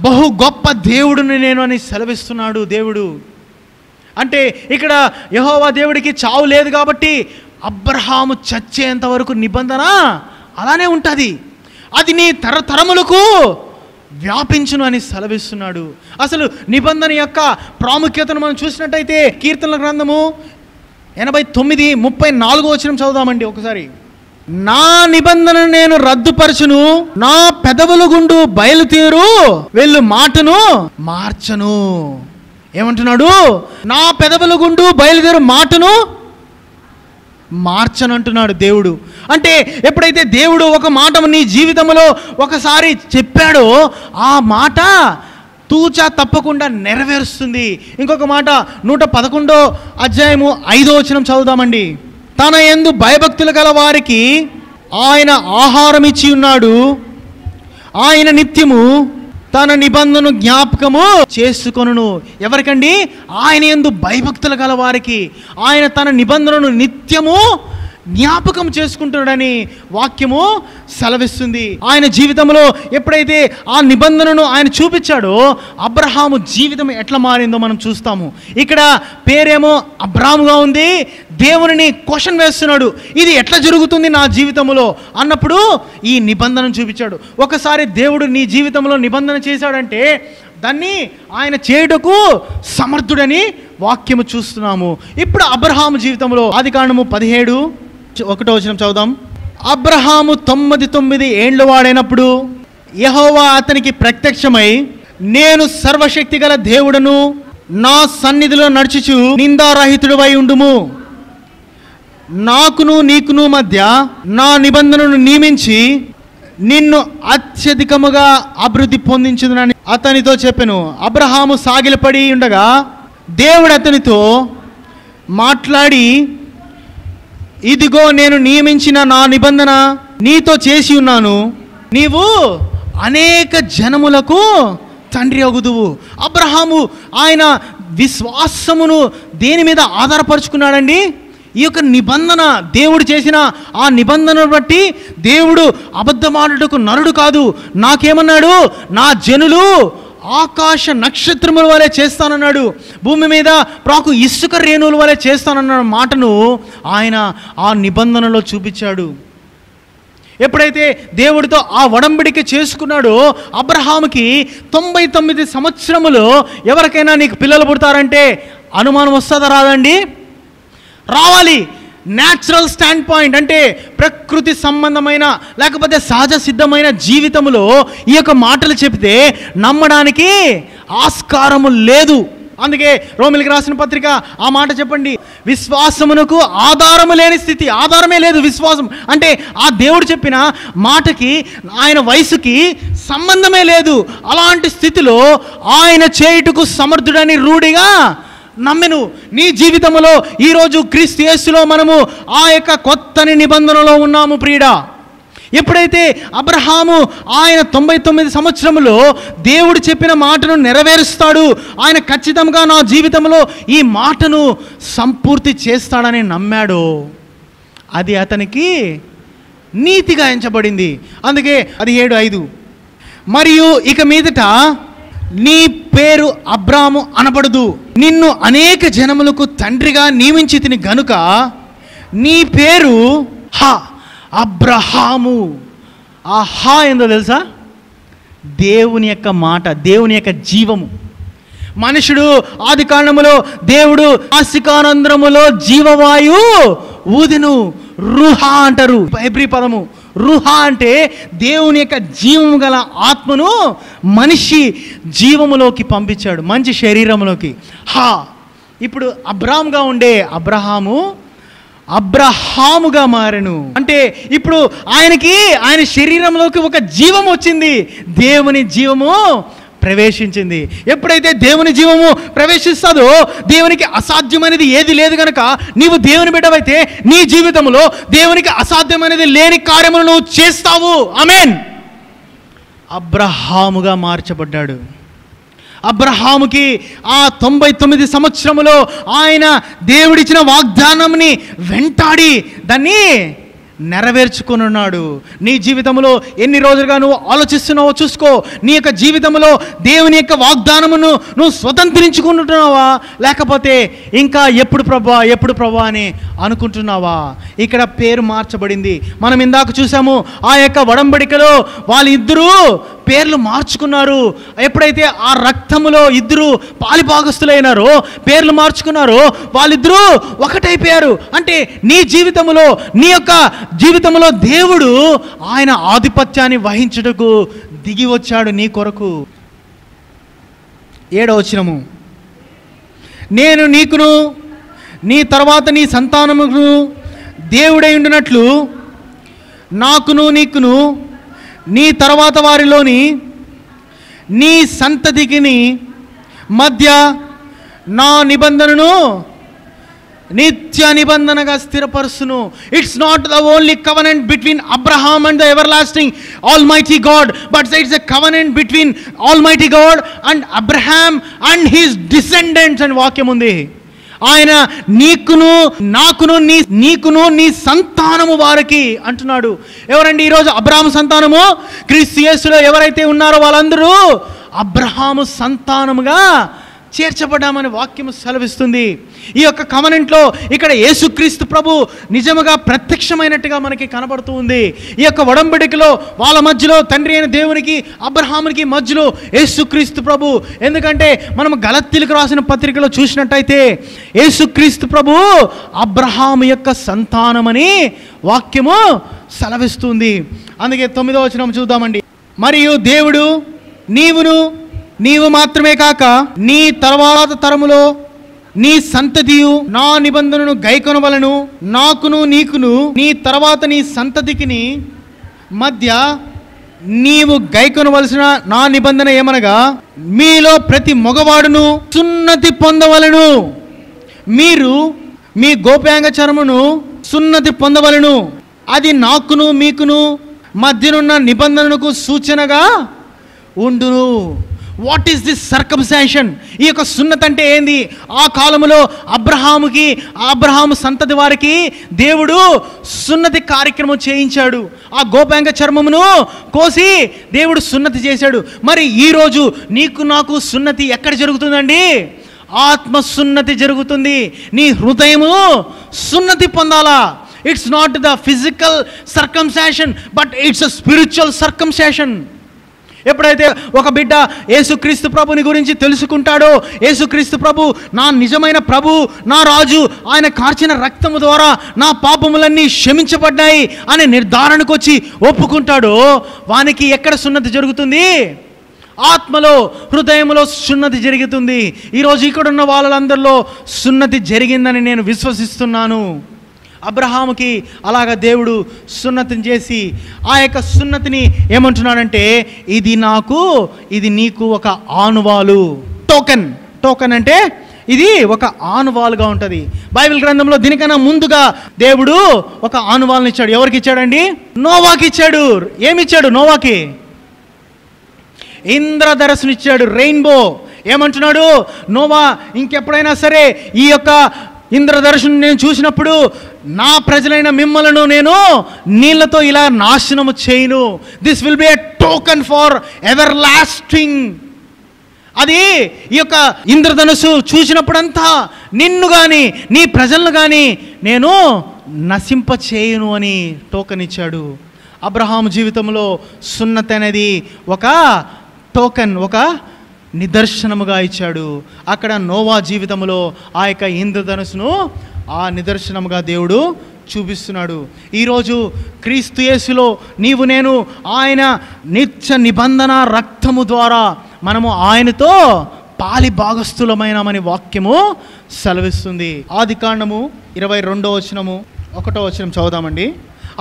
బహు గొప్ప దేవుడిని నేను అని సెలవిస్తున్నాడు దేవుడు. అంటే ఇక్కడ యెహోవా దేవుడికి చావు లేదు కాబట్టి అబ్రహాము చచ్చేంత వరకు నిబంధన అలానే ఉంటుంది, అది నీ తరతరములకు వ్యాపించును అని సెలవిస్తున్నాడు. అసలు నిబంధన యొక్క ప్రాముఖ్యతను మనం చూసినట్టయితే కీర్తనల గ్రంథము 89:34 చదువుదామండి ఒకసారి. నా నిబంధన నేను రద్దుపరచును, నా పెదవుల గుండు బయలుదేరు వెళ్ళు మాటను మార్చను. ఏమంటున్నాడు? నా పెదవుల గుండు బయలుదేరు మాటను మార్చను అంటున్నాడు దేవుడు. అంటే ఎప్పుడైతే దేవుడు ఒక మాట నీ జీవితంలో ఒకసారి చెప్పాడో ఆ మాట తూచా తప్పకుండా నెరవేరుస్తుంది. ఇంకొక మాట 111వ అధ్యాయము 5వ వచనం చదువుదామండి. తన యందు భయభక్తులు గల వారికి ఆయన ఆహారం ఇచ్చి ఉన్నాడు, ఆయన నిత్యము తన నిబంధనను జ్ఞాపకము చేసుకొనును. ఎవరికండి? ఆయన యందు భయభక్తులు గల వారికి ఆయన తన నిబంధనను నిత్యము జ్ఞాపకం చేసుకుంటున్నాడని వాక్యము సెలవిస్తుంది. ఆయన జీవితంలో ఎప్పుడైతే ఆ నిబంధనను ఆయన చూపించాడో అబ్రహాము జీవితం ఎట్లా మారిందో మనం చూస్తాము. ఇక్కడ పేరేమో అబ్రాముగా ఉంది, దేవుని క్వశ్చన్ వేస్తున్నాడు, ఇది ఎట్లా జరుగుతుంది నా జీవితంలో అన్నప్పుడు ఈ నిబంధనను చూపించాడు. ఒకసారి దేవుడు నీ జీవితంలో నిబంధన చేశాడంటే దాన్ని ఆయన చేయుటకు సమర్థుడని వాక్యము చూస్తున్నాము. ఇప్పుడు అబ్రహాము జీవితంలో ఆదికాండము 17:1 చదువుదాం. అబ్రహాము 99 ఏండ్ల వాడైనప్పుడు యెహోవా అతనికి ప్రత్యక్షమై, నేను సర్వశక్తి గల దేవుడను, నా సన్నిధిలో నడుచుచు నిందారహితుడివై ఉండుము, నాకును నీకును మధ్య నా నిబంధనను నియమించి నిన్ను అత్యధికముగా అభివృద్ధి పొందించుదునని అతనితో చెప్పెను. అబ్రహాము సాగిలపడి ఉండగా దేవుడు అతనితో మాట్లాడి, ఇదిగో నేను నియమించిన నా నిబంధన నీతో చేసి ఉన్నాను, నీవు అనేక జనములకు తండ్రి అగుదువు. అబ్రహాము ఆయన విశ్వాసమును దేని మీద ఆధారపరుచుకున్నాడండి? ఈ యొక్క నిబంధన, దేవుడు చేసిన ఆ నిబంధనను బట్టి దేవుడు అబద్ధమాడుటకు నరుడు కాదు. నాకేమన్నాడు? నా జనులు ఆకాశ నక్షత్రముల వలె చేస్తానన్నాడు, భూమి మీద ప్రాకు ఇసుక రేణువుల వలె చేస్తానన్న మాటను ఆయన ఆ నిబంధనలో చూపించాడు. ఎప్పుడైతే దేవుడితో ఆ ఒడంబడిక చేసుకున్నాడో అబ్రహాముకి 99 సంవత్సరములు ఎవరికైనా నీకు పిల్లలు పుడతారంటే అనుమానం వస్తుందా? రాదండి, రావాలి. న్యాచురల్ స్టాండ్ పాయింట్ అంటే ప్రకృతి సంబంధమైన లేకపోతే సహజ సిద్ధమైన జీవితంలో ఈ యొక్క మాటలు చెప్తే నమ్మడానికి ఆస్కారము లేదు. అందుకే రోమిలికి రాసిన పత్రిక ఆ మాట చెప్పండి, విశ్వాసమునకు ఆధారము లేని స్థితి, ఆధారమే లేదు విశ్వాసం అంటే ఆ దేవుడు చెప్పిన మాటకి ఆయన వయసుకి సంబంధమే లేదు. అలాంటి స్థితిలో ఆయన చేయుటకు సమర్థుడని రూఢిగా నమ్మెను. నీ జీవితంలో ఈరోజు క్రీస్తు యేసులో మనము ఆ యొక్క కొత్తని నిబంధనలో ఉన్నాము ప్రియుడా. ఎప్పుడైతే అబ్రహాము ఆయన 99 సంవత్సరములో దేవుడు చెప్పిన మాటను నెరవేరుస్తాడు, ఆయన ఖచ్చితంగా నా జీవితంలో ఈ మాటను సంపూర్తి చేస్తాడని నమ్మాడు, అది అతనికి నీతిగా ఎంచబడింది. అందుకే 17:5, మరియు ఇక మీదట నీ పేరు అబ్రాము అనబడదు, నిన్ను అనేక జనములకు తండ్రిగా నియమించి తిని గనుక నీ పేరు అబ్రహాము. ఆ హా ఏందో తెలుసా? దేవుని యొక్క మాట, దేవుని యొక్క జీవము. మనుషుడు ఆది కాండములో దేవుడు ఆసికానంద్రములో జీవవాయు ఊదెను, రుహా అంటారు హెబ్రీ పదము. రుహా అంటే దేవుని యొక్క జీవము గల ఆత్మను మనిషి జీవములోకి పంపించాడు, మంచి శరీరంలోకి. ఇప్పుడు అబ్రామ్గా ఉండే అబ్రహాము అబ్రహాముగా మారెను. అంటే ఇప్పుడు ఆయన శరీరంలోకి ఒక జీవం వచ్చింది, దేవుని జీవము ప్రవేశించింది. ఎప్పుడైతే దేవుని జీవము ప్రవేశిస్తుందో దేవునికి అసాధ్యమైనది ఏది లేదు కనుక నీవు దేవుని బిడ్డవైతే నీ జీవితంలో దేవునికి అసాధ్యమైనది లేని కార్యములు నువ్వు చేస్తావు. ఆమేన్. అబ్రహాముగా మార్చబడ్డాడు. అబ్రహాముకి ఆ 99 సంవత్సరములో ఆయన దేవుడిచ్చిన వాగ్దానంని వెంటాడి దాన్ని నెరవేర్చుకుని ఉన్నాడు. నీ జీవితంలో ఎన్ని రోజులుగా నువ్వు ఆలోచిస్తున్నావో చూసుకో. నీ యొక్క జీవితంలో దేవుని యొక్క వాగ్దానమును నువ్వు స్వతంత్రించుకుంటున్నావా, లేకపోతే ఇంకా ఎప్పుడు ప్రభా అని అనుకుంటున్నావా? ఇక్కడ పేరు మార్చబడింది. మనం ఇందాక చూసాము ఆ యొక్క ఒడంబడికలో వాళ్ళిద్దరూ పేర్లు మార్చుకున్నారు. ఎప్పుడైతే ఆ రక్తములో ఇద్దరు పాలిభాగస్తులైనారో, పేర్లు మార్చుకున్నారో, వాళ్ళిద్దరూ ఒకటైపోయారు. అంటే నీ జీవితంలో, నీ యొక్క జీవితంలో దేవుడు ఆయన ఆధిపత్యాన్ని వహించుటకు దిగి వచ్చాడు నీ కొరకు. 7వ వచనము, నేను నీకును నీ తర్వాత నీ సంతానమును దేవుడై ఉండినట్లు నాకును నీకును నీ తర్వాత వారిలోని నీ సంతతికిని మధ్య నా నిబంధనను నిత్య నిబంధనగా స్థిరపరుచును. It's not the only covenant between Abraham and the everlasting almighty God, but it's a covenant between almighty God and Abraham and his descendants అని వాక్యం ఉంది. ఆయన నాకును నీ సంతానము వారికి అంటున్నాడు. ఎవరండి ఈరోజు అబ్రహాము సంతానము? క్రీస్తు యేసులో ఎవరైతే ఉన్నారో వాళ్ళందరూ అబ్రహాము సంతానముగా చేర్చబడ్డామని వాక్యము సెలవిస్తుంది. ఈ యొక్క కవెనెంట్లో ఇక్కడ యేసుక్రీస్తు ప్రభు నిజముగా ప్రత్యక్షమైనట్టుగా మనకి కనబడుతూ ఉంది. ఈ యొక్క ఒడంబడికలో వాళ్ళ మధ్యలో తండ్రి అయిన దేవునికి అబ్రహామునికి మధ్యలో యేసుక్రీస్తు ప్రభు. ఎందుకంటే మనం గలతీయులకు రాసిన పత్రికలో చూసినట్టయితే యేసుక్రీస్తు ప్రభు అబ్రహాము యొక్క సంతానమని వాక్యము సెలవిస్తుంది. అందుకే 9వ వచనం చూద్దామండి. మరియు దేవుడు నీవు మాత్రమే కాక నీ తర్వాత తరములో నీ సంతతియు నా నిబంధనను గైకొనవలను, నాకును నీకును నీ తర్వాత నీ సంతతికిని మధ్య నీవు గైకొనవలసిన నా నిబంధన ఏమనగా, మీలో ప్రతి మగవాడును సున్నతి పొందవలను, మీరు మీ గోప్యాంగ చర్మను సున్నతి పొందవలను, అది నాకును మీకును మధ్యనున్న నిబంధనకు సూచనగా ఉండును. What is this circumcision? ఈ యొక్క సున్నతి అంటే ఏంది? ఆ కాలంలో అబ్రహాము సంతతి వారికి దేవుడు సున్నతి కార్యక్రమం చేయించాడు. ఆ గోపాంగ చర్మమును కోసి దేవుడు సున్నతి చేశాడు. మరి ఈరోజు నీకు నాకు సున్నతి ఎక్కడ జరుగుతుందండి? ఆత్మ సున్నతి జరుగుతుంది. నీ హృదయము సున్నతి పొందాలా. It's not the physical circumcision, but it's a spiritual circumcision. ఎప్పుడైతే ఒక బిడ్డ యేసుక్రీస్తు ప్రభుని గురించి తెలుసుకుంటాడో, యేసుక్రీస్తు ప్రభు నా నిజమైన ప్రభు, నా రాజు, ఆయన కార్చిన రక్తము ద్వారా నా పాపములన్నీ క్షమించబడ్డాయి అనే నిర్ధారణకు వచ్చి ఒప్పుకుంటాడో, వానికి ఎక్కడ సున్నతి జరుగుతుంది? ఆత్మలో, హృదయంలో సున్నతి జరుగుతుంది. ఈరోజు ఇక్కడున్న వాళ్ళందరిలో సున్నతి జరిగిందని నేను విశ్వసిస్తున్నాను. అబ్రహాముకి అలాగ దేవుడు సున్నతిని చేసి ఆ యొక్క సున్నతిని ఏమంటున్నాడంటే, ఇది నీకు ఒక ఆనువాలు. టోకెన్ అంటే ఇది ఒక ఆనువాలుగా ఉంటుంది. బైబిల్ గ్రంథంలో దీనికన్నా ముందుగా దేవుడు ఒక ఆనువాలను ఇచ్చాడు. ఎవరికి ఇచ్చాడండి? నోవాకి ఇచ్చాడు. ఏమిచ్చాడు నోవాకి? ఇంద్రధనస్సును ఇచ్చాడు, రెయిన్బో. ఏమంటున్నాడు నోవా, ఇంకెప్పుడైనా సరే ఈ యొక్క ఇంద్రధనుస్సును నేను చూసినప్పుడు నా ప్రజలైన మిమ్మలను నేను నీళ్లతో ఇలా నాశనము చేయను. This will be a token for ever lasting. అది ఈ యొక్క ఇంద్రధనుస్సు చూసినప్పుడంతా నిన్ను కానీ నీ ప్రజలను కానీ నేను నశింప చేయను అని టోకెన్ ఇచ్చాడు. అబ్రహాము జీవితంలో సున్నతి అనేది ఒక టోకెన్, ఒక నిదర్శనముగా ఇచ్చాడు. అక్కడ నోవా జీవితంలో ఆ యొక్క ఇంద్రధనుస్సును ఆ నిదర్శనముగా దేవుడు చూపిస్తున్నాడు. ఈరోజు క్రీస్తు యేసులో నీవు నేను ఆయన నిత్య నిబంధన రక్తము ద్వారా మనము ఆయనతో పాలి భాగస్థులమైనామని వాక్యము సెలవిస్తుంది. ఆదికాండము 22వ వచనము 1వ వచనం చదువుదామండి.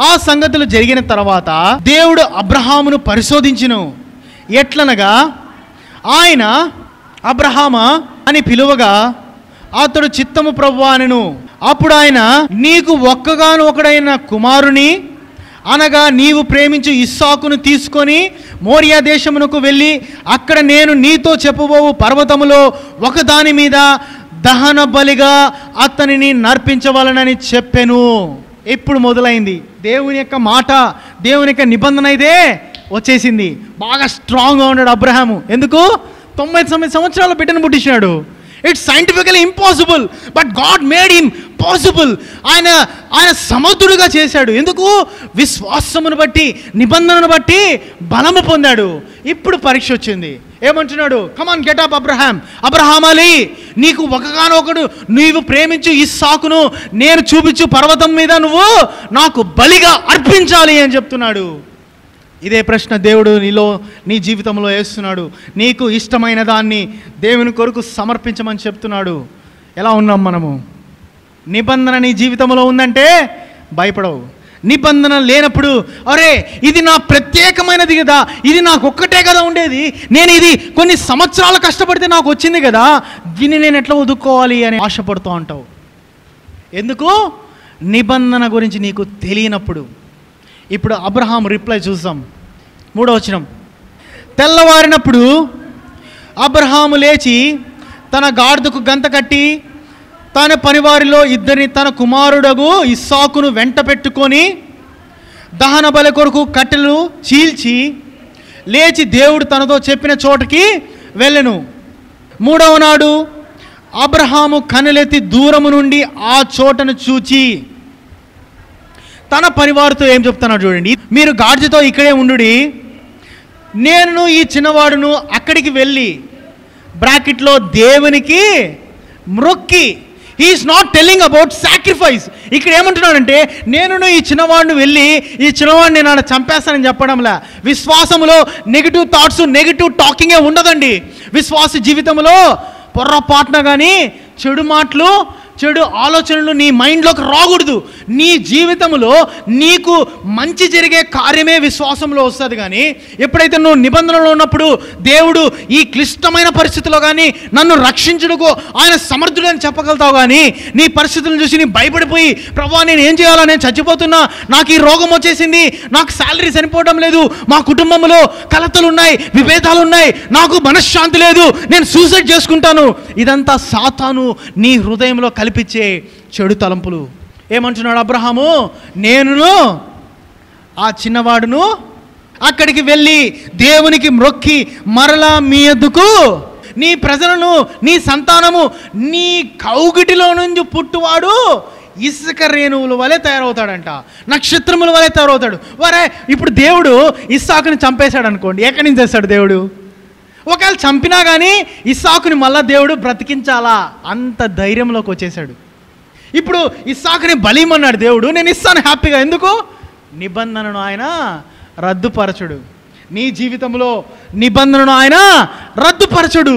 ఆ సంగతులు జరిగిన తర్వాత దేవుడు అబ్రహామును పరిశోధించును. ఎట్లనగా ఆయన అబ్రహామా అని పిలువగా అతడు చిత్తము ప్రభువా అనెను. అప్పుడు ఆయన, నీకు ఒక్కగాను ఒకడైన కుమారుని అనగా నీవు ప్రేమించు ఇస్సాకును తీసుకొని మోరియా దేశమునకు వెళ్ళి అక్కడ నేను నీతో చెప్పబోవు పర్వతములో ఒకదాని మీద దహన బలిగా అతనిని నర్పించవలనని చెప్పెను. ఎప్పుడు మొదలైంది? దేవుని యొక్క మాట, దేవుని యొక్క నిబంధన అయితే వచ్చేసింది. బాగా స్ట్రాంగ్గా ఉన్నాడు అబ్రహాము. ఎందుకు? 99 సంవత్సరాల బిడ్డను పుట్టించాడు. It's scientifically impossible, but God made him possible. ఆయన సమర్థుడిగా చేశాడు. ఎందుకు? విశ్వాసమును బట్టి, నిబంధనను బట్టి బలము పొందాడు. ఇప్పుడు పరీక్ష వచ్చింది. ఏమంటున్నాడు? కమాన్, గెట్ అప్ అబ్రహాం. అబ్రహామాలి, నీకు ఒకగానొకడు నీవు ప్రేమించు ఇస్సాకును నేను చూపించు పర్వతం మీద నువ్వు నాకు బలిగా అర్పించాలి అని చెప్తున్నాడు. ఇదే ప్రశ్న దేవుడు నీ జీవితంలో వేస్తున్నాడు. నీకు ఇష్టమైన దాన్ని దేవుని కొరకు సమర్పించమని చెప్తున్నాడు. ఎలా ఉన్నాం మనము? నిబంధన నీ జీవితంలో ఉందంటే భయపడవు. నిబంధన లేనప్పుడు, అరే ఇది నా ప్రత్యేకమైనది కదా, ఇది నాకు ఒక్కటే కదా ఉండేది, నేను ఇది కొన్ని సంవత్సరాలు కష్టపడితే నాకు వచ్చింది కదా, దీన్ని నేను ఎట్లా వదుక్కోవాలి అని ఆశపడుతూ ఉంటావు. ఎందుకు? నిబంధన గురించి నీకు తెలియనప్పుడు. ఇప్పుడు అబ్రహాం రిప్లై చూద్దాం. 3వ వచనం. తెల్లవారినప్పుడు అబ్రహాము లేచి తన గాడిదకు గంత కట్టి తన పనివారిలో ఇద్దరిని తన కుమారుడగు ఇస్సాకును వెంట పెట్టుకొని దహన బలి కొరకు కట్టెలు చీల్చి లేచి దేవుడు తనతో చెప్పిన చోటకి వెళ్ళెను. 3వ నాడు అబ్రహాము కన్నులెత్తి దూరము నుండి ఆ చోటను చూచి తన పరివారితో ఏం చెప్తున్నాడు చూడండి. మీరు గాడిదతో ఇక్కడే ఉండుడి, నేను ఈ చిన్నవాడును అక్కడికి వెళ్ళి బ్రాకెట్లో దేవునికి మ్రొక్కి. He is not telling about sacrifice. ఇక్కడ ఏమంటున్నాడంటే, నేను ఈ చిన్నవాడిని వెళ్ళి ఈ చిన్నవాడిని నేను ఆడ చంపేస్తానని చెప్పడంలా. విశ్వాసములో నెగిటివ్ థాట్స్, నెగిటివ్ టాకింగే ఉండదండి. విశ్వాస జీవితంలో పొర్రపాటున కానీ చెడు మాటలు, చెడు ఆలోచనలు నీ మైండ్లోకి రాకూడదు. నీ జీవితంలో నీకు మంచి జరిగే కార్యమే విశ్వాసంలో వస్తుంది. కానీ ఎప్పుడైతే నువ్వు నిబంధనలో ఉన్నప్పుడు దేవుడు ఈ క్లిష్టమైన పరిస్థితిలో కానీ నన్ను రక్షించుటకు ఆయన సమర్థుడని చెప్పగలుగుతావు. కానీ నీ పరిస్థితులను చూసి నీ భయపడిపోయి, ప్రభువా నేను ఏం చేయాలా, నేను చచ్చిపోతున్నా, నాకు ఈ రోగం వచ్చేసింది, నాకు శాలరీ సరిపోవడం లేదు, మా కుటుంబంలో కలతలు ఉన్నాయి, విభేదాలు ఉన్నాయి, నాకు మనశ్శాంతి లేదు, నేను సూసైడ్ చేసుకుంటాను. ఇదంతా సాతాను నీ హృదయంలో కల్పించే చెడు తలంపులు. ఏమంటున్నాడు అబ్రహాము? నేను ఆ చిన్నవాడును అక్కడికి వెళ్ళి దేవునికి మ్రొక్కి మరలా మీ యొద్దకు నీ ప్రజలను, నీ సంతానము, నీ కౌగిటిలో నుంచి పుట్టువాడు ఇసుక రేణువుల వలె తయారవుతాడంట, నక్షత్రముల వలె తయారవుతాడు. వరే, ఇప్పుడు దేవుడు ఇస్సాకుని చంపేశాడు అనుకోండి, ఎక్కడి నుంచి చేస్తాడు దేవుడు? ఒకవేళ చంపినా కానీ ఇస్సాకుని మళ్ళా దేవుడు బ్రతికించాలా, అంత ధైర్యంలోకి వచ్చేసాడు. ఇప్పుడు ఇస్సాకుని బలిమన్నాడు దేవుడు, నేను ఇస్తాను హ్యాపీగా. ఎందుకు? నిబంధనను ఆయన రద్దుపరచడు. నీ జీవితంలో నిబంధనను ఆయన రద్దుపరచడు.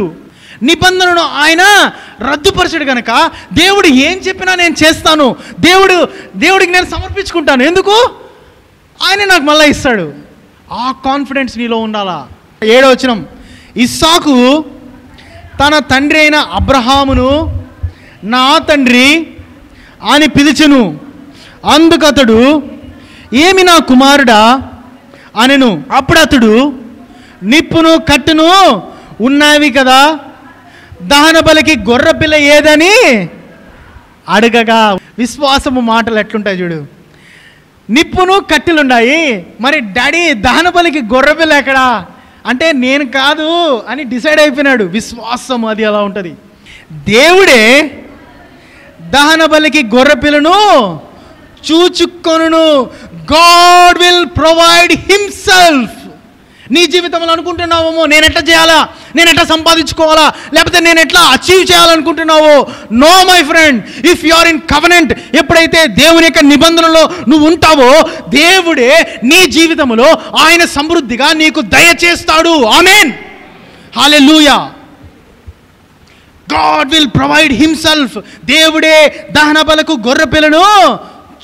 నిబంధనను ఆయన రద్దుపరచడు కనుక దేవుడు ఏం చెప్పినా నేను చేస్తాను, దేవుడికి నేను సమర్పించుకుంటాను. ఎందుకు? ఆయన నాకు మళ్ళీ ఇస్తాడు. ఆ కాన్ఫిడెన్స్ నీలో ఉండాలా. 7వ వచనం. ఇస్సాకు తన తండ్రి అయిన అబ్రహామును నా తండ్రి అని పిలిచెను. అందుకతడు, ఏమి నా కుమారుడా అనెను. అప్పుడు అతడు, నిప్పును కట్టును ఉన్నవి కదా, దహన బలికి గొర్రె పిల్ల ఏదని అడగగా. విశ్వాసము మాటలు ఎట్లుంటాయి చూడు. నిప్పును కట్టెలున్నాయి, మరి డాడీ దహన బలికి గొర్రె పిల్ల ఎక్కడా అంటే నేను కాదు అని డిసైడ్ అయిపోయినాడు. విశ్వాసం అది అలా ఉంటుంది. దేవుడే దహన బలికి గొర్రె పిల్లను చూచుకొనును. God will provide himself. నీ జీవితంలో అనుకుంటున్నావేమో, నేను ఎట్లా చేయాలా, నేను ఎట్లా సంపాదించుకోవాలా, లేకపోతే నేను ఎట్లా అచీవ్ చేయాలనుకుంటున్నావో. No my friend, if you are in covenant, ఎప్పుడైతే దేవుని యొక్క నిబంధనలో నువ్వు ఉంటావో, దేవుడే నీ జీవితంలో ఆయన సమృద్ధిగా నీకు దయచేస్తాడు. Amen, hallelujah. God will provide himself. దేవుడే దహన బలకు గొర్రె పిల్లను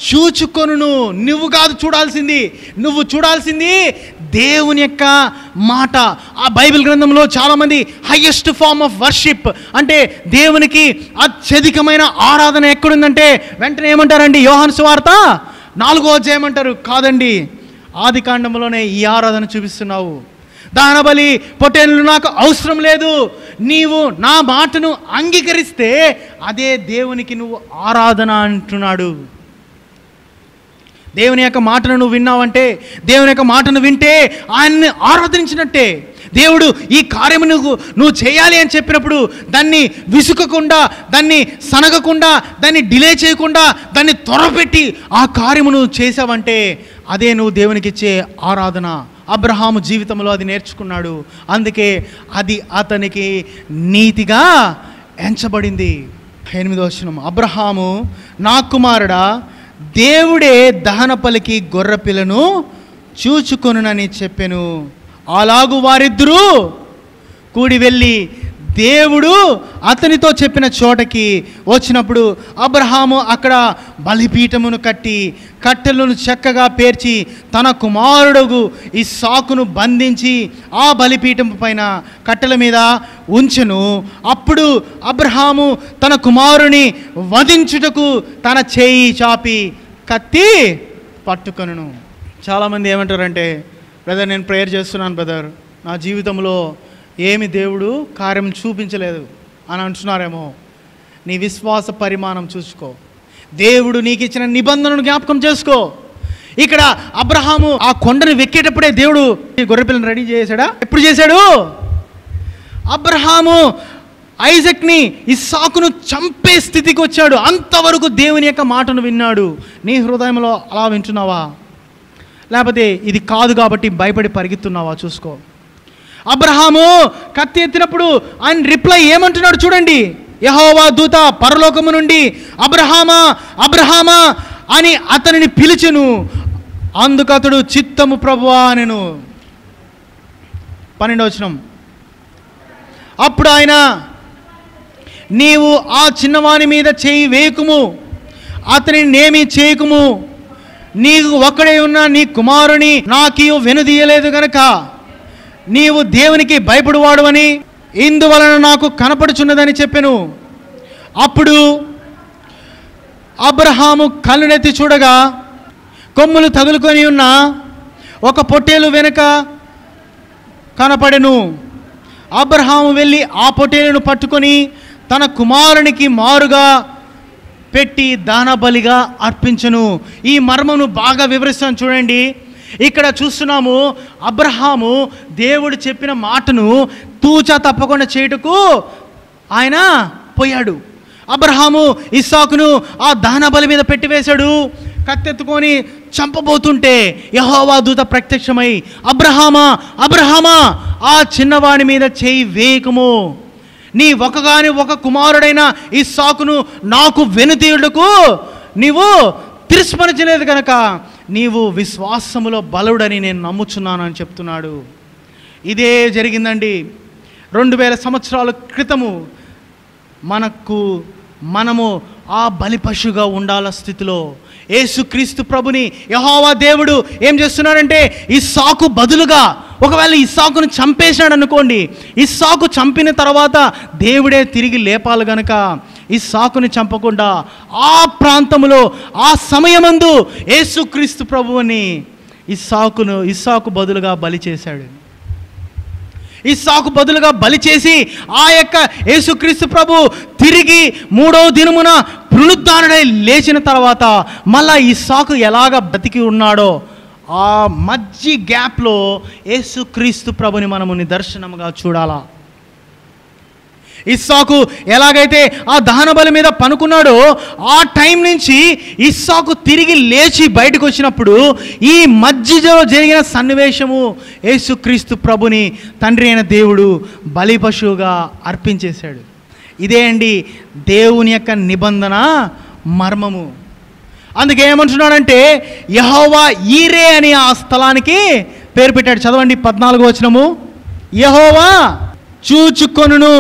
చూచుకొనును. నువ్వు కాదు చూడాల్సింది, నువ్వు చూడాల్సింది దేవుని యొక్క మాట. ఆ బైబిల్ గ్రంథంలో చాలామంది హైయెస్ట్ ఫార్మ్ ఆఫ్ వర్షిప్ అంటే దేవునికి అత్యధికమైన ఆరాధన ఎక్కడుందంటే వెంటనే ఏమంటారండి? యోహాను సువార్త 4వ అధ్యాయం అంటారు. కాదండి, ఆది కాండంలోనే ఈ ఆరాధన చూపిస్తున్నావు. దహనబలి పొట్టేళ్ళు నాకు అవసరం లేదు, నీవు నా మాటను అంగీకరిస్తే అదే దేవునికి నువ్వు ఆరాధన అంటున్నాడు. దేవుని యొక్క మాటను నువ్వు విన్నావంటే, దేవుని యొక్క మాటను వింటే ఆయన్ని ఆరాధించినట్టే. దేవుడు ఈ కార్యము నువ్వు చేయాలి అని చెప్పినప్పుడు దాన్ని విసుకకుండా, దాన్ని సనగకుండా, దాన్ని డిలే చేయకుండా, దాన్ని త్వరపెట్టి ఆ కార్యము నువ్వు చేసావంటే అదే నువ్వు దేవునికి ఇచ్చే ఆరాధన. అబ్రహాము జీవితంలో అది నేర్చుకున్నాడు. అందుకే అది అతనికి నీతిగా ఎంచబడింది. 8వ వచనం, అబ్రహాము నా కుమారుడా, దేవుడే దహన పలికి గొర్రెపిల్లను చూచుకొనునని చెప్పెను. అలాగు వారిద్దరూ కూడి వెళ్ళి దేవుడు అతనితో చెప్పిన చోటకి వచ్చినప్పుడు అబ్రహాము అక్కడ బలిపీఠమును కట్టి కట్టెలను చక్కగా పేర్చి తన కుమారుడు ఇస్సాకును బంధించి ఆ బలిపీఠం పైన కట్టెల మీద ఉంచెను. అప్పుడు అబ్రహాము తన కుమారుని వధించుటకు తన చేయి చాపి కత్తి పట్టుకొనును. చాలామంది ఏమంటారంటే, బ్రదర్ నేను ప్రేయర్ చేస్తున్నాను బ్రదర్, నా జీవితంలో ఏమి దేవుడు కార్యం చూపించలేదు అని అంటున్నారేమో. నీ విశ్వాస పరిమాణం చూసుకో, దేవుడు నీకు ఇచ్చిన నిబంధనను జ్ఞాపకం చేసుకో. ఇక్కడ అబ్రహాము ఆ కొండను వెక్కేటప్పుడే దేవుడు గొర్రెపిల్లను రెడీ చేశాడా? ఎప్పుడు చేశాడు? అబ్రహాము ఐజక్ని ఇస్సాకును చంపే స్థితికి వచ్చాడు. అంతవరకు దేవుని యొక్క మాటను విన్నాడు. నీ హృదయంలో అలా వింటున్నావా? లేకపోతే ఇది కాదు కాబట్టి భయపడి పరిగెత్తున్నావా? చూసుకో. అబ్రహాము కత్తి ఎత్తినప్పుడు ఆయన రిప్లై ఏమంటున్నాడు చూడండి. యెహోవా దూత పరలోకము నుండి అబ్రహామా అబ్రహామా అని అతనిని పిలిచెను. అందుకు అతడు చిత్తము ప్రభువా అనెను. 12వ వచనం, అప్పుడు ఆయన నీవు ఆ చిన్నవాని మీద చేయి వేయకుము, అతనిని నేమి చేయకుము, నీకు ఒక్కడే ఉన్న నీ కుమారుని నాకు వెనుదీయలేదు గనక నీవు దేవునికి భయపడువాడువని ఇందువలన నాకు కనపడుచున్నదని చెప్పెను. అప్పుడు అబ్రహాము కళ్ళనెత్తి చూడగా కొమ్ములు తగులుకొని ఉన్న ఒక పొట్టేలు వెనుక కనపడెను. అబ్రహాము వెళ్ళి ఆ పొట్టేలును పట్టుకొని తన కుమారునికి మారుగా పెట్టి దానబలిగా అర్పించెను. ఈ మర్మను బాగా వివరిస్తాను చూడండి. ఇక్కడ చూస్తున్నాము, అబ్రహాము దేవుడు చెప్పిన మాటను తూచా తప్పకుండా చేయుటకు ఆయన పోయాడు. అబ్రహాము ఇస్సాకును ఆ దహన బలి మీద పెట్టివేశాడు. కత్తెత్తుకొని చంపబోతుంటే యెహోవా దూత ప్రత్యక్షమై అబ్రహామా అబ్రహామా ఆ చిన్నవాడి మీద చేయి వేయకము, నీ ఒక కుమారుడైన ఇస్సాకును నాకు వెనుతీయుటకు నీవు తిరస్కరించలేదు కనుక నీవు విశ్వాసములో బలుడని నేను నమ్ముచున్నాను అని చెప్తున్నాడు. ఇదే జరిగిందండి 2000 సంవత్సరాల క్రితము. మనము ఆ బలి పశువుగా ఉండాల స్థితిలో యేసుక్రీస్తు ప్రభుని యెహోవా దేవుడు ఏం చేస్తున్నాడంటే ఇస్సాకు బదులుగా, ఒకవేళ ఇస్సాకును చంపేశాడు అనుకోండి, ఇస్సాకు చంపిన తర్వాత దేవుడే తిరిగి లేపాలి గనక ఇస్సాకుని చంపకుండా ఆ ప్రాంతంలో ఆ సమయమందు యేసుక్రీస్తు ప్రభువుని ఇస్సాకు బదులుగా బలి చేశాడు. ఇస్సాకు బదులుగా బలి చేసి ఆ యొక్క యేసుక్రీస్తు ప్రభు తిరిగి 3వ దినమున పునరుద్ధానుడై లేచిన తర్వాత మళ్ళా ఇస్సాకు ఎలాగ బతికి ఉన్నాడో ఆ మధ్య గ్యాప్లో యేసుక్రీస్తు ప్రభుని మనము నిదర్శనముగా చూడాలా. ఇస్సాకు ఎలాగైతే ఆ దహన బలి మీద పనుకున్నాడో ఆ టైం నుంచి ఇస్సాకు తిరిగి లేచి బయటకు వచ్చినప్పుడు ఈ మధ్యలో జరిగిన సన్నివేశము యేసుక్రీస్తు ప్రభుని తండ్రి అయిన దేవుడు బలి పశువుగా అర్పించేశాడు. ఇదే అండి దేవుని యొక్క నిబంధన మర్మము. అందుకే ఏమంటున్నాడంటే యెహోవా ఈరే అని ఆ స్థలానికి పేరు పెట్టాడు. చదవండి 14వ వచనము, యెహోవా చూచుకొనును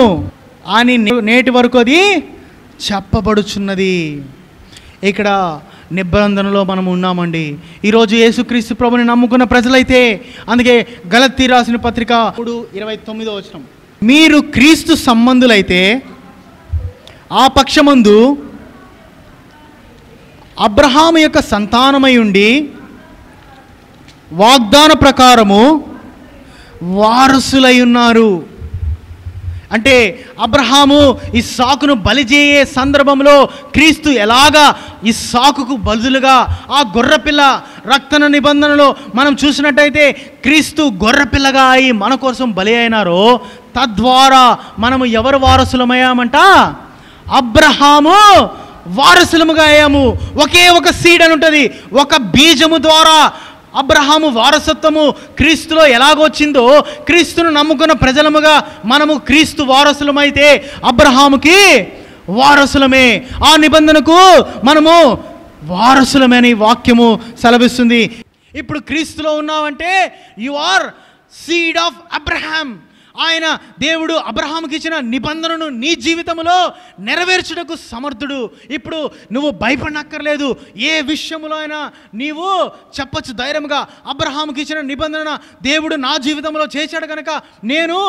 అని నేటి వరకు అది చెప్పబడుచున్నది. ఇక్కడ నిబంధనలో మనం ఉన్నామండి. ఈరోజు యేసుక్రీస్తు ప్రభుని నమ్ముకున్న ప్రజలైతే, అందుకే గలతీ రాసిన పత్రిక 3:29 మీరు క్రీస్తు సంబంధులైతే ఆ పక్షమందు అబ్రహాము యొక్క సంతానమై ఉండి వాగ్దాన ప్రకారము వారసులై ఉన్నారు. అంటే అబ్రహాము ఇస్సాకును బలి చేయే సందర్భంలో క్రీస్తు ఎలాగా ఇస్సాకుకు బదులుగా ఆ గొర్రెపిల్ల రక్తన నిబంధనలో మనం చూసినట్టయితే క్రీస్తు గొర్రెపిల్లగా అయి మన కోసం బలి అయినారో, తద్వారా మనము ఎవరు వారసులమయ్యామంట? అబ్రహాము వారసులముగా అయ్యాము. ఒకే ఒక సీడ్ అని ఉంటుంది. ఒక బీజము ద్వారా అబ్రహాము వారసత్వము క్రీస్తులో ఎలాగొచ్చిందో, క్రీస్తును నమ్ముకున్న ప్రజలముగా మనము క్రీస్తు వారసులమైతే అబ్రహాముకి వారసులమే, ఆ నిబంధనకు మనము వారసులమే అని వాక్యము సెలవిస్తుంది. ఇప్పుడు క్రీస్తులో ఉన్నావంటే you are seed of Abraham. ఆయన దేవుడు అబ్రహాముకి ఇచ్చిన నిబంధనను నీ జీవితంలో నెరవేర్చుటకు సమర్థుడు. ఇప్పుడు నువ్వు భయపడనక్కర్లేదు. ఏ విషయంలో అయినా నీవు చెప్పచ్చు ధైర్యంగా, అబ్రహాముకి ఇచ్చిన నిబంధన దేవుడు నా జీవితంలో చేశాడు కనుక నేను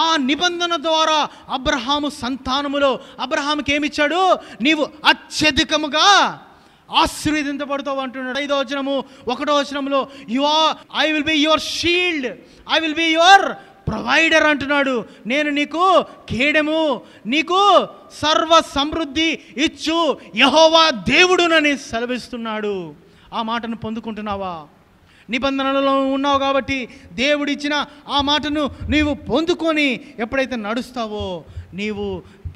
ఆ నిబంధన ద్వారా అబ్రహాము సంతానములో అబ్రహాముకి ఏమిచ్చాడు? నీవు అత్యధికముగా ఆశీర్వదించబడతావు అంటున్నాడు. 5వ వచనము 1వ వచనంలో I will be your shield, I will be your provider అంటున్నాడు. నేను నీకు కేడము, నీకు సర్వ సమృద్ధి ఇచ్చు యెహోవా దేవుడునని సెలవిస్తున్నాడు. ఆ మాటను పొందుకుంటున్నావా? నిబంధనలలో ఉన్నావు కాబట్టి దేవుడిచ్చిన ఆ మాటను నీవు పొందుకొని ఎప్పుడైతే నడుస్తావో నీవు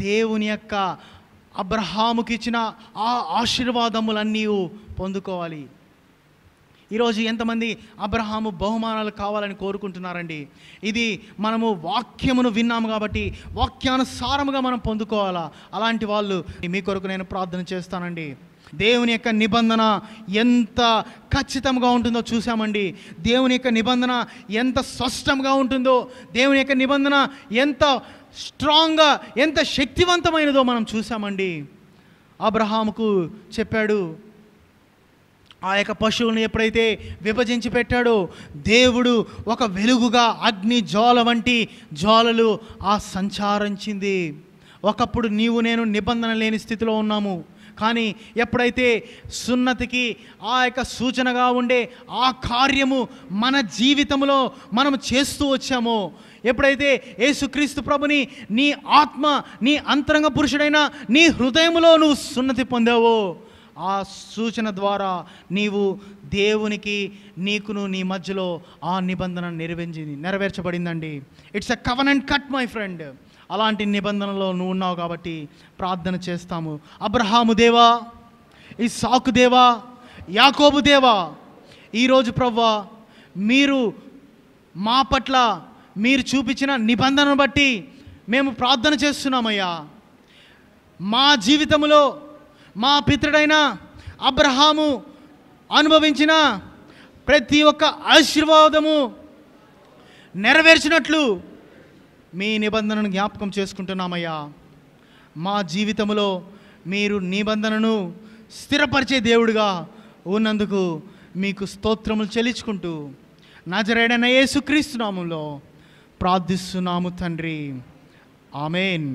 దేవుని యొక్క అబ్రహాముకి ఇచ్చిన ఆ ఆశీర్వాదములన్నీ పొందుకోవాలి. ఈరోజు ఎంతమంది అబ్రహాము బహుమానాలు కావాలని కోరుకుంటున్నారండి? ఇది మనము వాక్యమును విన్నాము కాబట్టి వాక్యానుసారముగా మనం పొందుకోవాలా. అలాంటి వాళ్ళు మీ కొరకు నేను ప్రార్థన చేస్తానండి. దేవుని యొక్క నిబంధన ఎంత ఖచ్చితంగా ఉంటుందో చూసామండి. దేవుని యొక్క నిబంధన ఎంత స్పష్టంగా ఉంటుందో, దేవుని యొక్క నిబంధన ఎంత స్ట్రాంగ్గా, ఎంత శక్తివంతమైనదో మనం చూసామండి. అబ్రహాముకు చెప్పాడు, ఆ యొక్క పశువులను ఎప్పుడైతే విభజించి పెట్టాడో దేవుడు ఒక వెలుగుగా అగ్ని జ్వాల వంటి జ్వాలలు ఆ సంచారించింది. ఒకప్పుడు నీవు నేను నిబంధన లేని స్థితిలో ఉన్నాము. కానీ ఎప్పుడైతే సున్నతికి ఆ యొక్క సూచనగా ఉండే ఆ కార్యము మన జీవితంలో మనం చేస్తూ వచ్చామో, ఎప్పుడైతే యేసుక్రీస్తు ప్రభుని నీ ఆత్మ, నీ అంతరంగ పురుషుడైన నీ హృదయంలో నువ్వు సున్నతి పొందావో, ఆ సూచన ద్వారా నీవు దేవునికి నీకును నీ మధ్యలో ఆ నిబంధన నెరవేర్చబడిందండి. It's a covenant cut my friend. అలాంటి నిబంధనలో నువ్వు ఉన్నావు కాబట్టి ప్రార్థన చేస్తాము. అబ్రహాము దేవా, ఇస్సాకు దేవా, యాకోబు దేవా, ఈరోజు ప్రభువా మీరు మా పట్ల మీరు చూపించిన నిబంధనను బట్టి మేము ప్రార్థన చేస్తున్నామయ్యా. మా జీవితంలో మా పితరుడైన అబ్రహాము అనుభవించిన ప్రతి ఒక్క ఆశీర్వాదము నెరవేర్చినట్లు మీ నిబంధనను జ్ఞాపకం చేసుకుంటున్నామయ్యా. మా జీవితంలో మీరు నిబంధనను స్థిరపరిచే దేవుడుగా ఉన్నందుకు మీకు స్తోత్రములు చెల్లించుకుంటూ నజరేయుడైన యేసుక్రీస్తు నామములో ప్రార్థిస్తున్నాము తండ్రి. ఆమేన్.